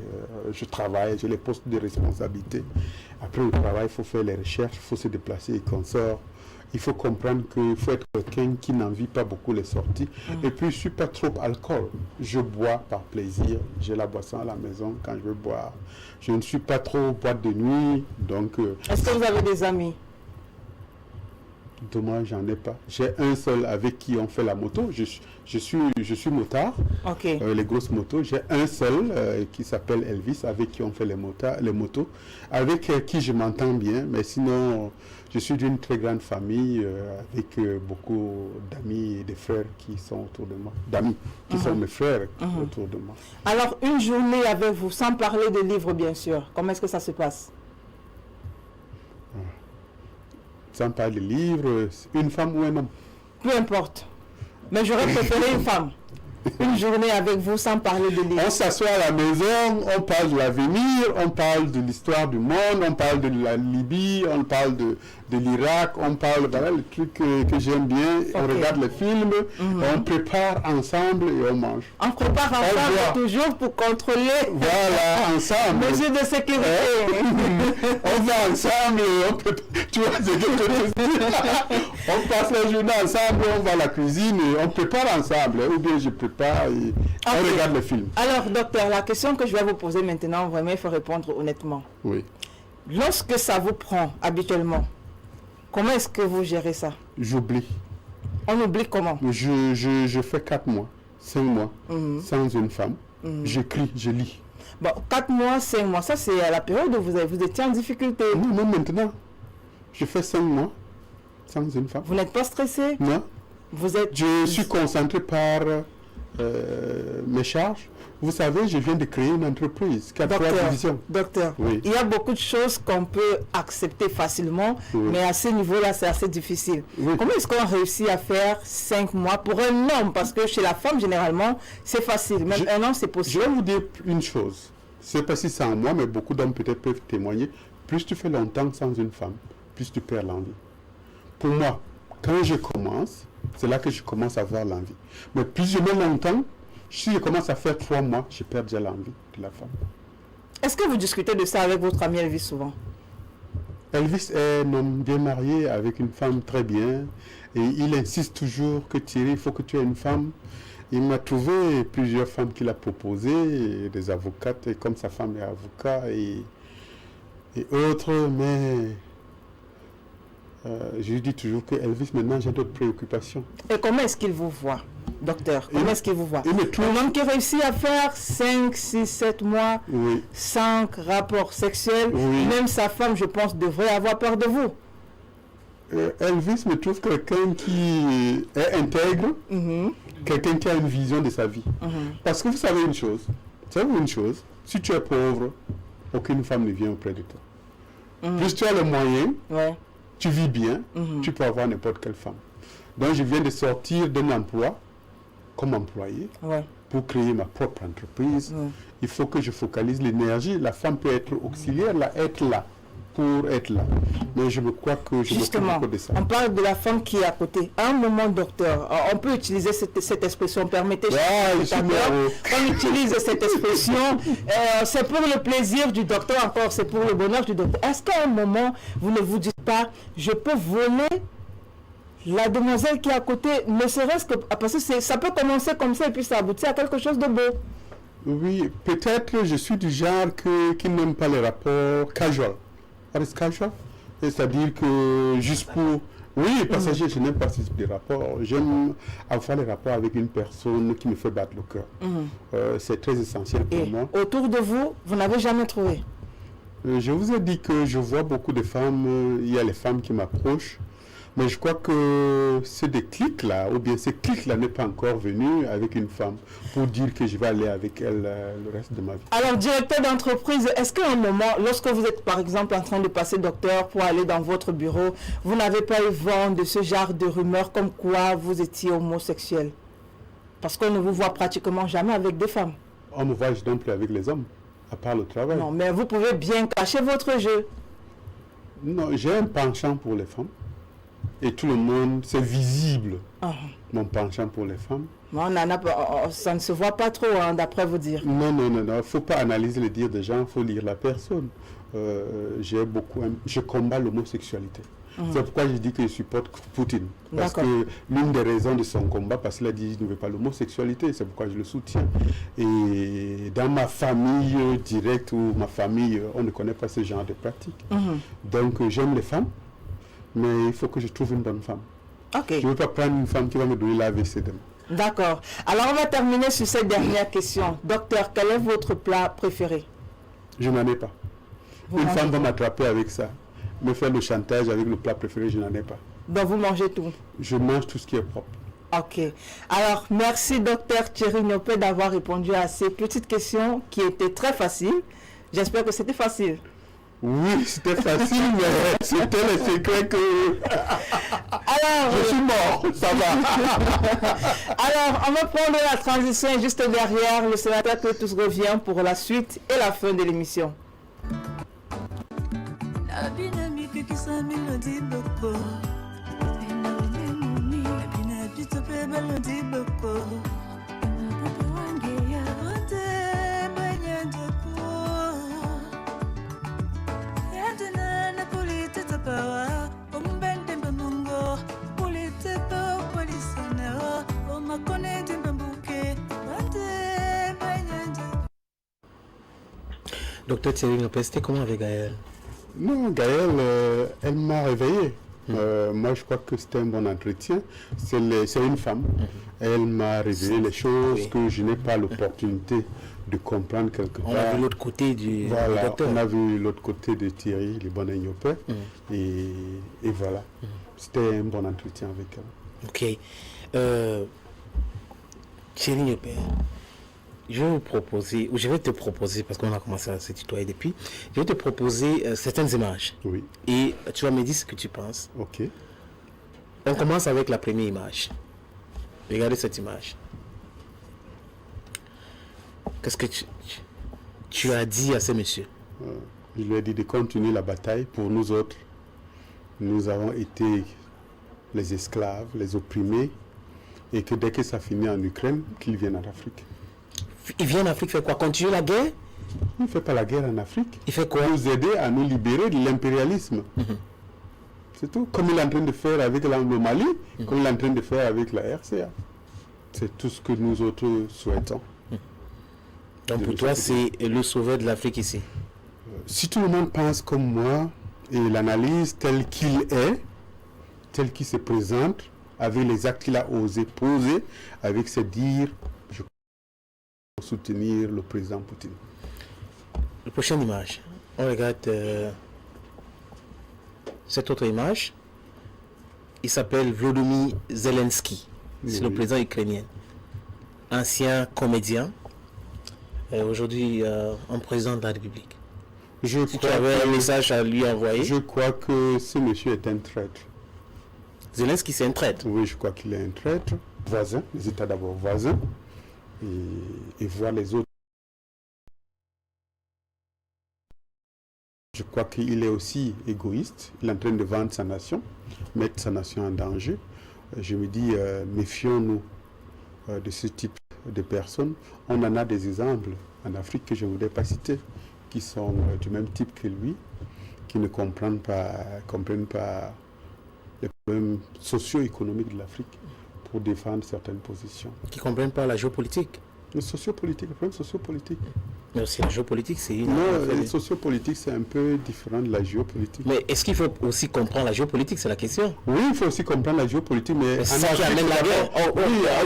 je travaille, j'ai les postes de responsabilité. Après le travail, il faut faire les recherches, il faut se déplacer et consorts. Il faut comprendre qu'il faut être quelqu'un qui n'envie pas beaucoup les sorties. Et puis, je ne suis pas trop alcool. Je bois par plaisir. J'ai la boisson à la maison quand je veux boire. Je ne suis pas trop boîte de nuit. Donc, est-ce que vous avez des amis? Dommage, j'en ai pas. J'ai un seul avec qui on fait la moto. Je suis motard, les grosses motos. J'ai un seul qui s'appelle Elvis, avec qui on fait les motos, avec qui je m'entends bien. Mais sinon, je suis d'une très grande famille avec beaucoup d'amis et de frères qui sont autour de moi. D'amis qui sont mes frères autour de moi. Alors, une journée avec vous, sans parler de livres, bien sûr, comment est-ce que ça se passe? Sans parler de livres, une femme ou un homme? Peu importe. Mais j'aurais préféré une femme. Une journée avec vous sans parler de livres. On s'assoit à la maison, on parle de l'avenir, on parle de l'histoire du monde, on parle de la Libye, on parle de l'Irak, on parle, voilà les trucs que j'aime bien. On regarde les films, on prépare ensemble et on mange. On prépare ensemble toujours pour contrôler. Voilà, ensemble. Mesures de sécurité. On va ensemble, tu vois, c'est quelque chose. On passe la journée ensemble, on va à la cuisine et on prépare ensemble. Ou bien je prépare et on regarde le film. Alors, docteur, la question que je vais vous poser maintenant, vraiment, il faut répondre honnêtement. Oui. Lorsque ça vous prend habituellement, comment est-ce que vous gérez ça? J'oublie. On oublie comment? Je fais 4 mois, 5 mois sans une femme. J'écris, je lis. Bon, 4 mois, 5 mois, ça c'est à la période où vous étiez en difficulté. Non, maintenant. Je fais 5 mois sans une femme. Vous n'êtes pas stressé? Non. Je suis concentré par mes charges. Vous savez, je viens de créer une entreprise, 4 divisions. Docteur, oui. Il y a beaucoup de choses qu'on peut accepter facilement, mais à ce niveau-là, c'est assez difficile. Oui. Comment est-ce qu'on réussit à faire 5 mois pour un homme? Parce que chez la femme, généralement, c'est facile. Même un an, c'est possible. Je vais vous dire une chose. C'est pas si c'est en moi, mais beaucoup d'hommes peut-être peuvent témoigner. Plus tu fais longtemps sans une femme, plus tu perds l'envie. Pour moi, quand je commence, c'est là que je commence à avoir l'envie. Mais plus je mets longtemps, si je commence à faire 3 mois, je perds déjà l'envie de la femme. Est-ce que vous discutez de ça avec votre ami Elvis souvent? Elvis est un homme bien marié avec une femme très bien. Et il insiste toujours que Thierry, il faut que tu aies une femme. Il m'a trouvé plusieurs femmes qu'il a proposées, des avocates, et comme sa femme est avocat et autres, mais je lui dis toujours que Elvis, maintenant, j'ai d'autres préoccupations. Et comment est-ce qu'il vous voit, docteur? Comment est-ce qu'il vous voit? Un homme qui réussit à faire 5, 6, 7 mois, 5 rapports sexuels, même sa femme, je pense, devrait avoir peur de vous. Elvis me trouve quelqu'un qui est intègre, quelqu'un qui a une vision de sa vie. Parce que vous savez une chose, si tu es pauvre, aucune femme ne vient auprès de toi. Plus tu as les moyens, tu vis bien, tu peux avoir n'importe quelle femme. Donc je viens de sortir d'un emploi comme employé pour créer ma propre entreprise. Il faut que je focalise l'énergie. La femme peut être auxiliaire, être là pour être là. Mais je me crois que je justement, me de ça. On parle de la femme qui est à côté. À un moment, docteur, on peut utiliser cette expression, permettez, on utilise cette expression, c'est pour le plaisir du docteur, encore c'est pour le bonheur du docteur. Est-ce qu'à un moment, vous ne vous dites pas, je peux voler la demoiselle qui est à côté, ne serait-ce que, parce que ça peut commencer comme ça et puis ça aboutit à quelque chose de beau? Oui, peut-être je suis du genre qui n'aime pas les rapports casual. C'est-à-dire que juste pour... Oui, passager, je n'aime pas ce type de rapport. J'aime avoir les rapports avec une personne qui me fait battre le cœur. C'est très essentiel pour moi. Autour de vous, vous n'avez jamais trouvé? Je vous ai dit que je vois beaucoup de femmes. Il y a les femmes qui m'approchent. Mais je crois que ce déclic-là, ou bien ce clic-là n'est pas encore venu avec une femme pour dire que je vais aller avec elle le reste de ma vie. Alors, directeur d'entreprise, est-ce qu'à un moment, lorsque vous êtes par exemple en train de passer docteur pour aller dans votre bureau, vous n'avez pas eu vent de ce genre de rumeurs comme quoi vous étiez homosexuel? Parce qu'on ne vous voit pratiquement jamais avec des femmes. On me voit non plus avec les hommes. à part le travail. Non, mais vous pouvez bien cacher votre jeu. Non, j'ai un penchant pour les femmes. Et tout le monde, c'est visible, mon penchant pour les femmes. Non, ça ne se voit pas trop, hein, d'après vous dire. Non, il ne faut pas analyser les dires des gens, il faut lire la personne. Je combats l'homosexualité. C'est pourquoi je dis que je supporte Poutine. Parce que l'une des raisons de son combat, parce qu'il a dit qu'il ne veut pas l'homosexualité, c'est pourquoi je le soutiens. Et dans ma famille directe ou ma famille, on ne connaît pas ce genre de pratiques. Donc j'aime les femmes, mais il faut que je trouve une bonne femme. Je ne veux pas prendre une femme qui va me donner l'AVC demain. D'accord. Alors on va terminer sur cette dernière question. Docteur, quel est votre plat préféré? Je n'en ai pas. Une femme va m'attraper avec ça. Me faire le chantage avec le plat préféré, je n'en ai pas. Donc vous mangez tout? Je mange tout ce qui est propre. Ok. Alors, merci Dr Thierry Niopé d'avoir répondu à ces petites questions qui étaient très faciles. J'espère que c'était facile. Oui, c'était facile, mais c'était le secret que... Alors, je suis mort, ça va. Alors, on va prendre la transition juste derrière. Le sénateur Cletus revient pour la suite et la fin de l'émission. Docteur Thierry Niopé, c'était comment avec Gaëlle? Non, Gaëlle, elle m'a réveillé. Moi, je crois que c'était un bon entretien. C'est une femme. Elle m'a révélé les choses que je n'ai pas l'opportunité de comprendre quelque part. On a vu l'autre côté du docteur. On a vu l'autre côté de Thierry, le bon Niopé. Et voilà. C'était un bon entretien avec elle. Ok. Thierry Niopé, je vais te proposer, parce qu'on a commencé à se tutoyer depuis, je vais te proposer certaines images. Oui. Et tu vas me dire ce que tu penses. Ok. On commence avec la première image. Regardez cette image. Qu'est-ce que tu as dit à ce monsieur? Je lui ai dit de continuer la bataille. Pour nous autres, nous avons été les esclaves, les opprimés, et que dès que ça finit en Ukraine, qu'il vienne en Afrique. Il vient en Afrique faire quoi? Continuer la guerre? Il ne fait pas la guerre en Afrique. Il fait quoi? Nous aider à nous libérer de l'impérialisme. C'est tout. Comme il est en train de faire avec le Mali, comme il est en train de faire avec la RCA. C'est tout ce que nous autres souhaitons. Donc pour toi, c'est le sauveur de l'Afrique ici? Si tout le monde pense comme moi et l'analyse tel qu'il est, tel qu'il se présente, avec les actes qu'il a osé poser, avec ses dires, je peux soutenir le président Poutine. La prochaine image, on regarde cette autre image. Il s'appelle Volodymyr Zelensky. C'est le président ukrainien. Ancien comédien. Aujourd'hui, un président de la République. Si tu avais un message à lui envoyer. Je crois que ce monsieur est un traître. Zelensky, c'est un traître? Oui, je crois qu'il est un traître. Voisin, les États d'abord voisins. Et voir les autres. Je crois qu'il est aussi égoïste. Il est en train de vendre sa nation, mettre sa nation en danger. Je me dis, méfions-nous de ce type de personnes. On en a des exemples en Afrique que je ne voudrais pas citer, qui sont du même type que lui, qui ne comprennent pas les problèmes socio-économiques de l'Afrique pour défendre certaines positions. Qui ne comprennent pas la géopolitique? Le sociopolitique, le problème sociopolitique. Mais aussi la géopolitique, c'est une... Non, la sociopolitique, c'est un peu différent de la géopolitique. Mais est-ce qu'il faut aussi comprendre la géopolitique, c'est la question? Oui, il faut aussi comprendre la géopolitique, mais c'est ça qui amène la guerre.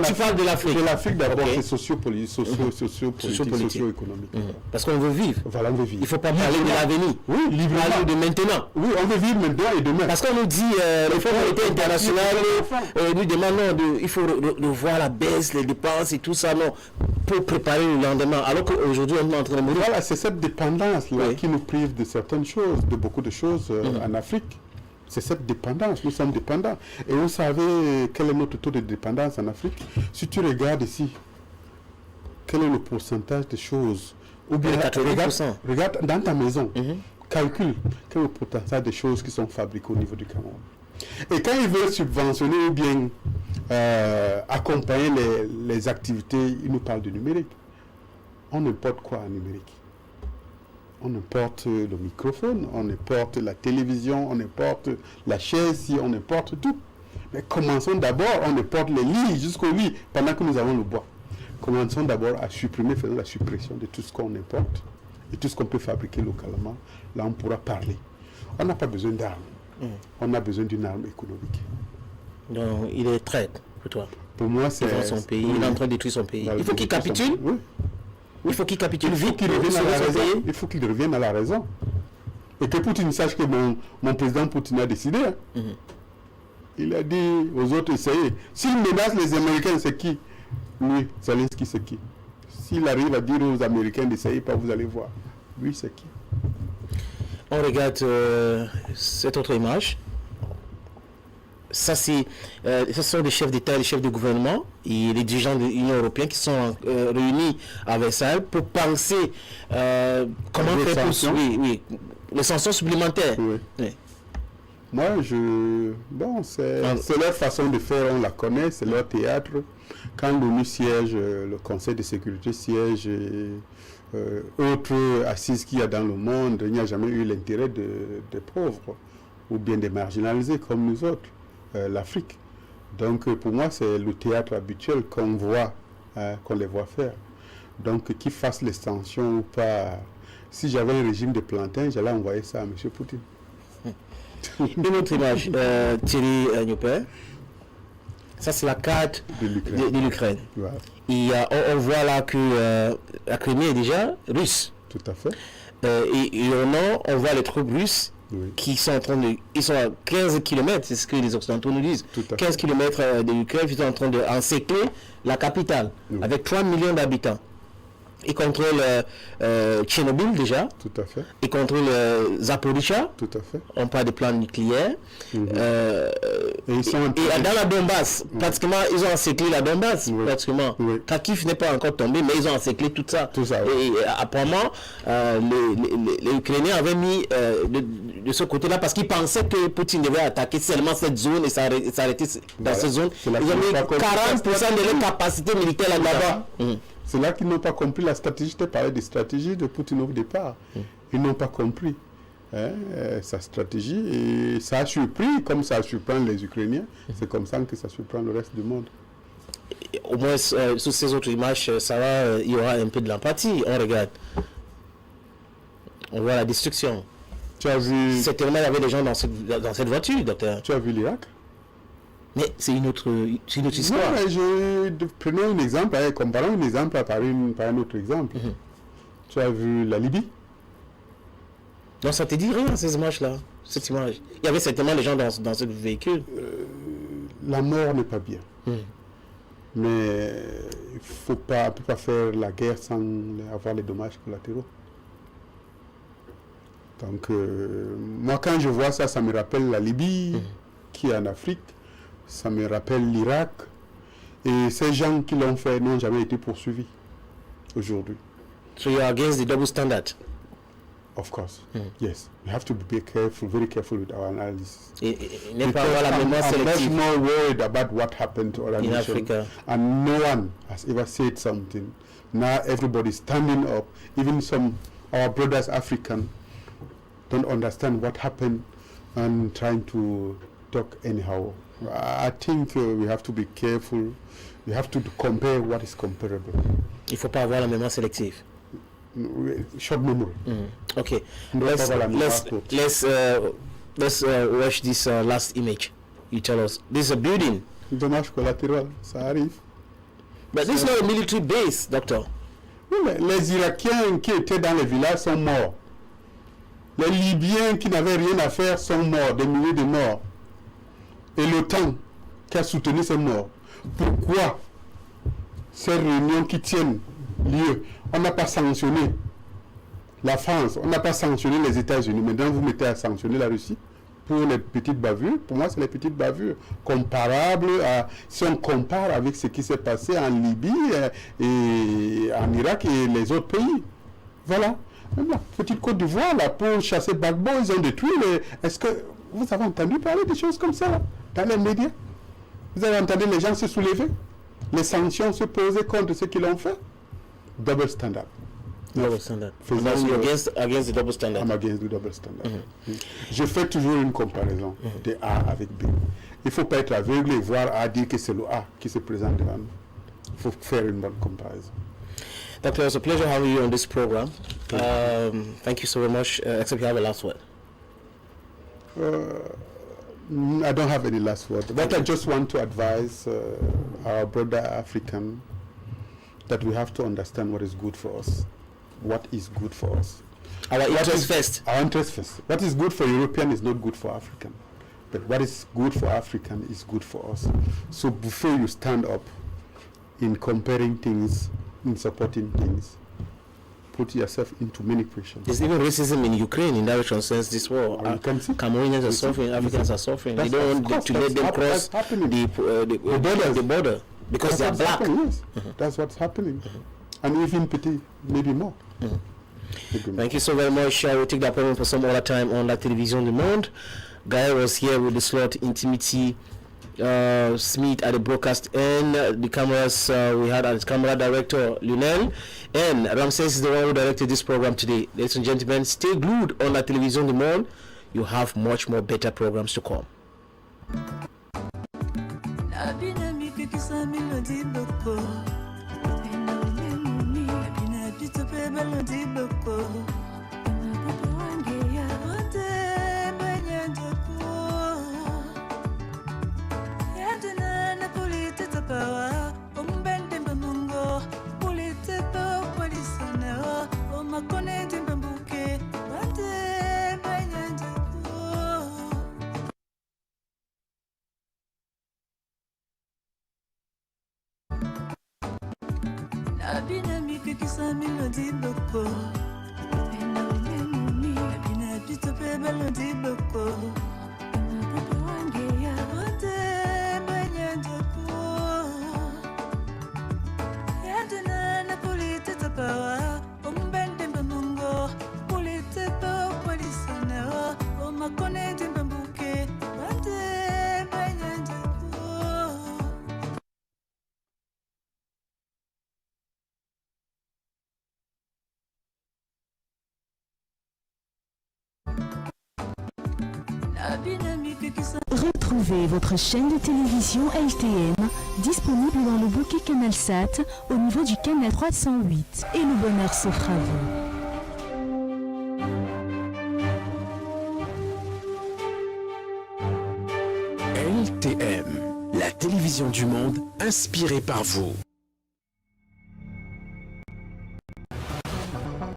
Tu parles de l'Afrique. De l'Afrique d'abord, c'est sociopolitique, socio-économique. Parce qu'on veut vivre. Voilà, on veut vivre. Il ne faut pas parler de l'avenir. Oui, librement de maintenant. Oui, on veut vivre maintenant et demain. Parce qu'on nous dit, les fonds monétaires internationaux nous demandent, il faut revoir la baisse, les dépenses et tout ça, non, pour préparer le lendemain. Alors qu'aujourd'hui, on est en train de mourir. Voilà, c'est cette dépendance-là qui nous prive de certaines choses, de beaucoup de choses en Afrique. C'est cette dépendance, nous sommes dépendants. Et vous savez quel est notre taux de dépendance en Afrique? Si tu regardes ici, quel est le pourcentage de choses Ou bien regarde dans ta maison, calcule quel est le potentiel des choses qui sont fabriquées au niveau du Cameroun. Et quand ils veulent subventionner ou bien accompagner les activités, ils nous parlent du numérique. On importe quoi en numérique? On importe le microphone, on importe la télévision, on importe la chaise, on importe tout. Mais commençons d'abord, on importe les lits jusqu'au lit pendant que nous avons le bois. Commençons d'abord à supprimer, faisons la suppression de tout ce qu'on importe et tout ce qu'on peut fabriquer localement. Là, on pourra parler. On n'a pas besoin d'armes. On a besoin d'une arme économique. Donc, il est traître pour toi. Pour moi, c'est... son pays, il est en train de détruire son pays. Il faut qu'il capitule. Oui. Il faut qu'il capitule vite. Il faut qu'il revienne à la raison. Et que Poutine sache que mon président Poutine a décidé. Il a dit aux autres, essayez. S'il menace les Américains, c'est qui? Lui, Zelensky, c'est qui? S'il arrive à dire aux Américains d'essayer pas, vous allez voir. Lui, c'est qui? On regarde cette autre image. Ça, ce sont des chefs d'État et des chefs de gouvernement et les dirigeants de l'Union européenne qui sont réunis à Versailles pour penser comment faire pour... les sanctions supplémentaires. Oui. Moi, c'est leur façon de faire, on la connaît, c'est leur théâtre. Quand l'ONU siège, le Conseil de sécurité siège, autres assises qu'il y a dans le monde, il n'y a jamais eu l'intérêt des pauvres ou bien des marginalisés comme nous autres, l'Afrique. Donc pour moi, c'est le théâtre habituel qu'on voit, qu'on les voit faire. Donc qu'ils fassent les sanctions ou pas. Si j'avais un régime de plantain, j'allais envoyer ça à M. Poutine. Une autre image, Thierry Niopé. Ça, c'est la carte de l'Ukraine. Ouais. Et on voit là que la Crimée est déjà russe. Tout à fait. Et au nord, on voit les troupes russes qui sont en train de... Ils sont à 15 km, c'est ce que les Occidentaux nous disent. 15 km de l'Ukraine, ils sont en train d'encercler la capitale, avec 3 millions d'habitants. Ils contrôlent Tchernobyl déjà. Tout à fait. Ils contrôlent Zaporizhzhia. Tout à fait. On parle de plans nucléaires. Et dans la Donbass, pratiquement, ils ont encerclé la Donbass. Pratiquement. Kharkiv n'est pas encore tombé, mais ils ont encerclé tout ça. Et apparemment, les Ukrainiens avaient mis de ce côté-là parce qu'ils pensaient que Poutine devait attaquer seulement cette zone et s'arrêter dans cette zone. Ils ont mis 40% de leur capacité militaire là-bas. C'est là qu'ils n'ont pas compris la stratégie. Je te parlais des stratégies de Poutine au départ. Ils n'ont pas compris sa stratégie et ça a surpris, comme ça surprend les Ukrainiens. C'est comme ça que ça surprend le reste du monde. Au moins, sur ces autres images, ça va, il y aura un peu de l'empathie. On regarde. On voit la destruction. Tu as vu... Certainement, il y avait des gens dans cette voiture, docteur. Tu as vu l'Irak? Mais c'est une autre histoire. Prenons un exemple, comparons un exemple par un autre exemple. Tu as vu la Libye? Non, ça ne te dit rien, ces images-là, cette image. Il y avait certainement des gens dans ce véhicule. La mort n'est pas bien. Mais on ne peut pas faire la guerre sans avoir les dommages collatéraux. Donc, moi, quand je vois ça, ça me rappelle la Libye, qui est en Afrique. Ça me rappelle l'Irak. Et ces gens qui l'ont fait n'ont jamais été poursuivis aujourd'hui. So you are against the double standard? Of course, yes. We have to be careful, very careful with our analysis. I'm much more worried about what happened to other nations. Africa. And no one has ever said something. Now everybody's standing up. Even our brothers African don't understand what happened and trying to talk anyhow. I think we have to be careful. We have to compare what is comparable. Il ne faut pas avoir la mémoire sélective. Short memory. Okay. Let's watch this last image. You tell us. This is a building. Dommage collatéral, ça arrive. But this is not a military base, doctor. Oui, mais les Irakiens qui étaient dans les villages sont morts. Les Libyens qui n'avaient rien à faire sont morts, des milliers de morts. Et l'OTAN qui a soutenu ces morts. Pourquoi ces réunions qui tiennent lieu, on n'a pas sanctionné la France, on n'a pas sanctionné les États-Unis, maintenant vous mettez à sanctionner la Russie pour les petites bavures? Pour moi, c'est les petites bavures comparables à, si on compare avec ce qui s'est passé en Libye et en Irak et les autres pays. Voilà. Même la petite Côte d'Ivoire, là, pour chasser Gbagbo, ils ont détruit les... Est-ce que vous avez entendu parler des choses comme ça, là, dans les médias? Vous avez entendu les gens se soulever? Les sanctions se poser contre ceux qui l'ont fait? Double standard. Double standard. Against the double standard. I'm against the double standard. Je fais toujours une comparaison de A avec B. Il ne faut pas être aveugle et voir A dire que c'est le A qui se présente devant nous. Il faut faire une bonne comparaison. Doctor, it's a pleasure having you on this program. Thank you so very much. Except you have a last word. I don't have any last word. But I just want to advise our brother African that we have to understand what is good for us. What is good for us? Our interest first. Our interest first. What is good for European is not good for African. But what is good for African is good for us. So before you stand up in comparing things, in supporting things, put yourself into many questions. There's even racism in Ukraine in that which concerns this war. Cameroonians are suffering, Africans are suffering. They don't want to let them cross the border because they are black. Yes. That's what's happening. And even petty, maybe more. Thank you so very much. I will take the appointment for some other time on La Télévision du Monde. Guy was here with the slot Intimity Smith at the broadcast end. The cameras we had as camera director Lionel, and Ramses is the one who directed this program today. Ladies and gentlemen, stay glued on La Télévision du Monde. You have much more better programs to come. Retrouvez votre chaîne de télévision LTN, disponible dans le bouquet CanalSat au niveau du canal 308. Et le bonheur s'offre à vous. LTM, la télévision du monde inspirée par vous.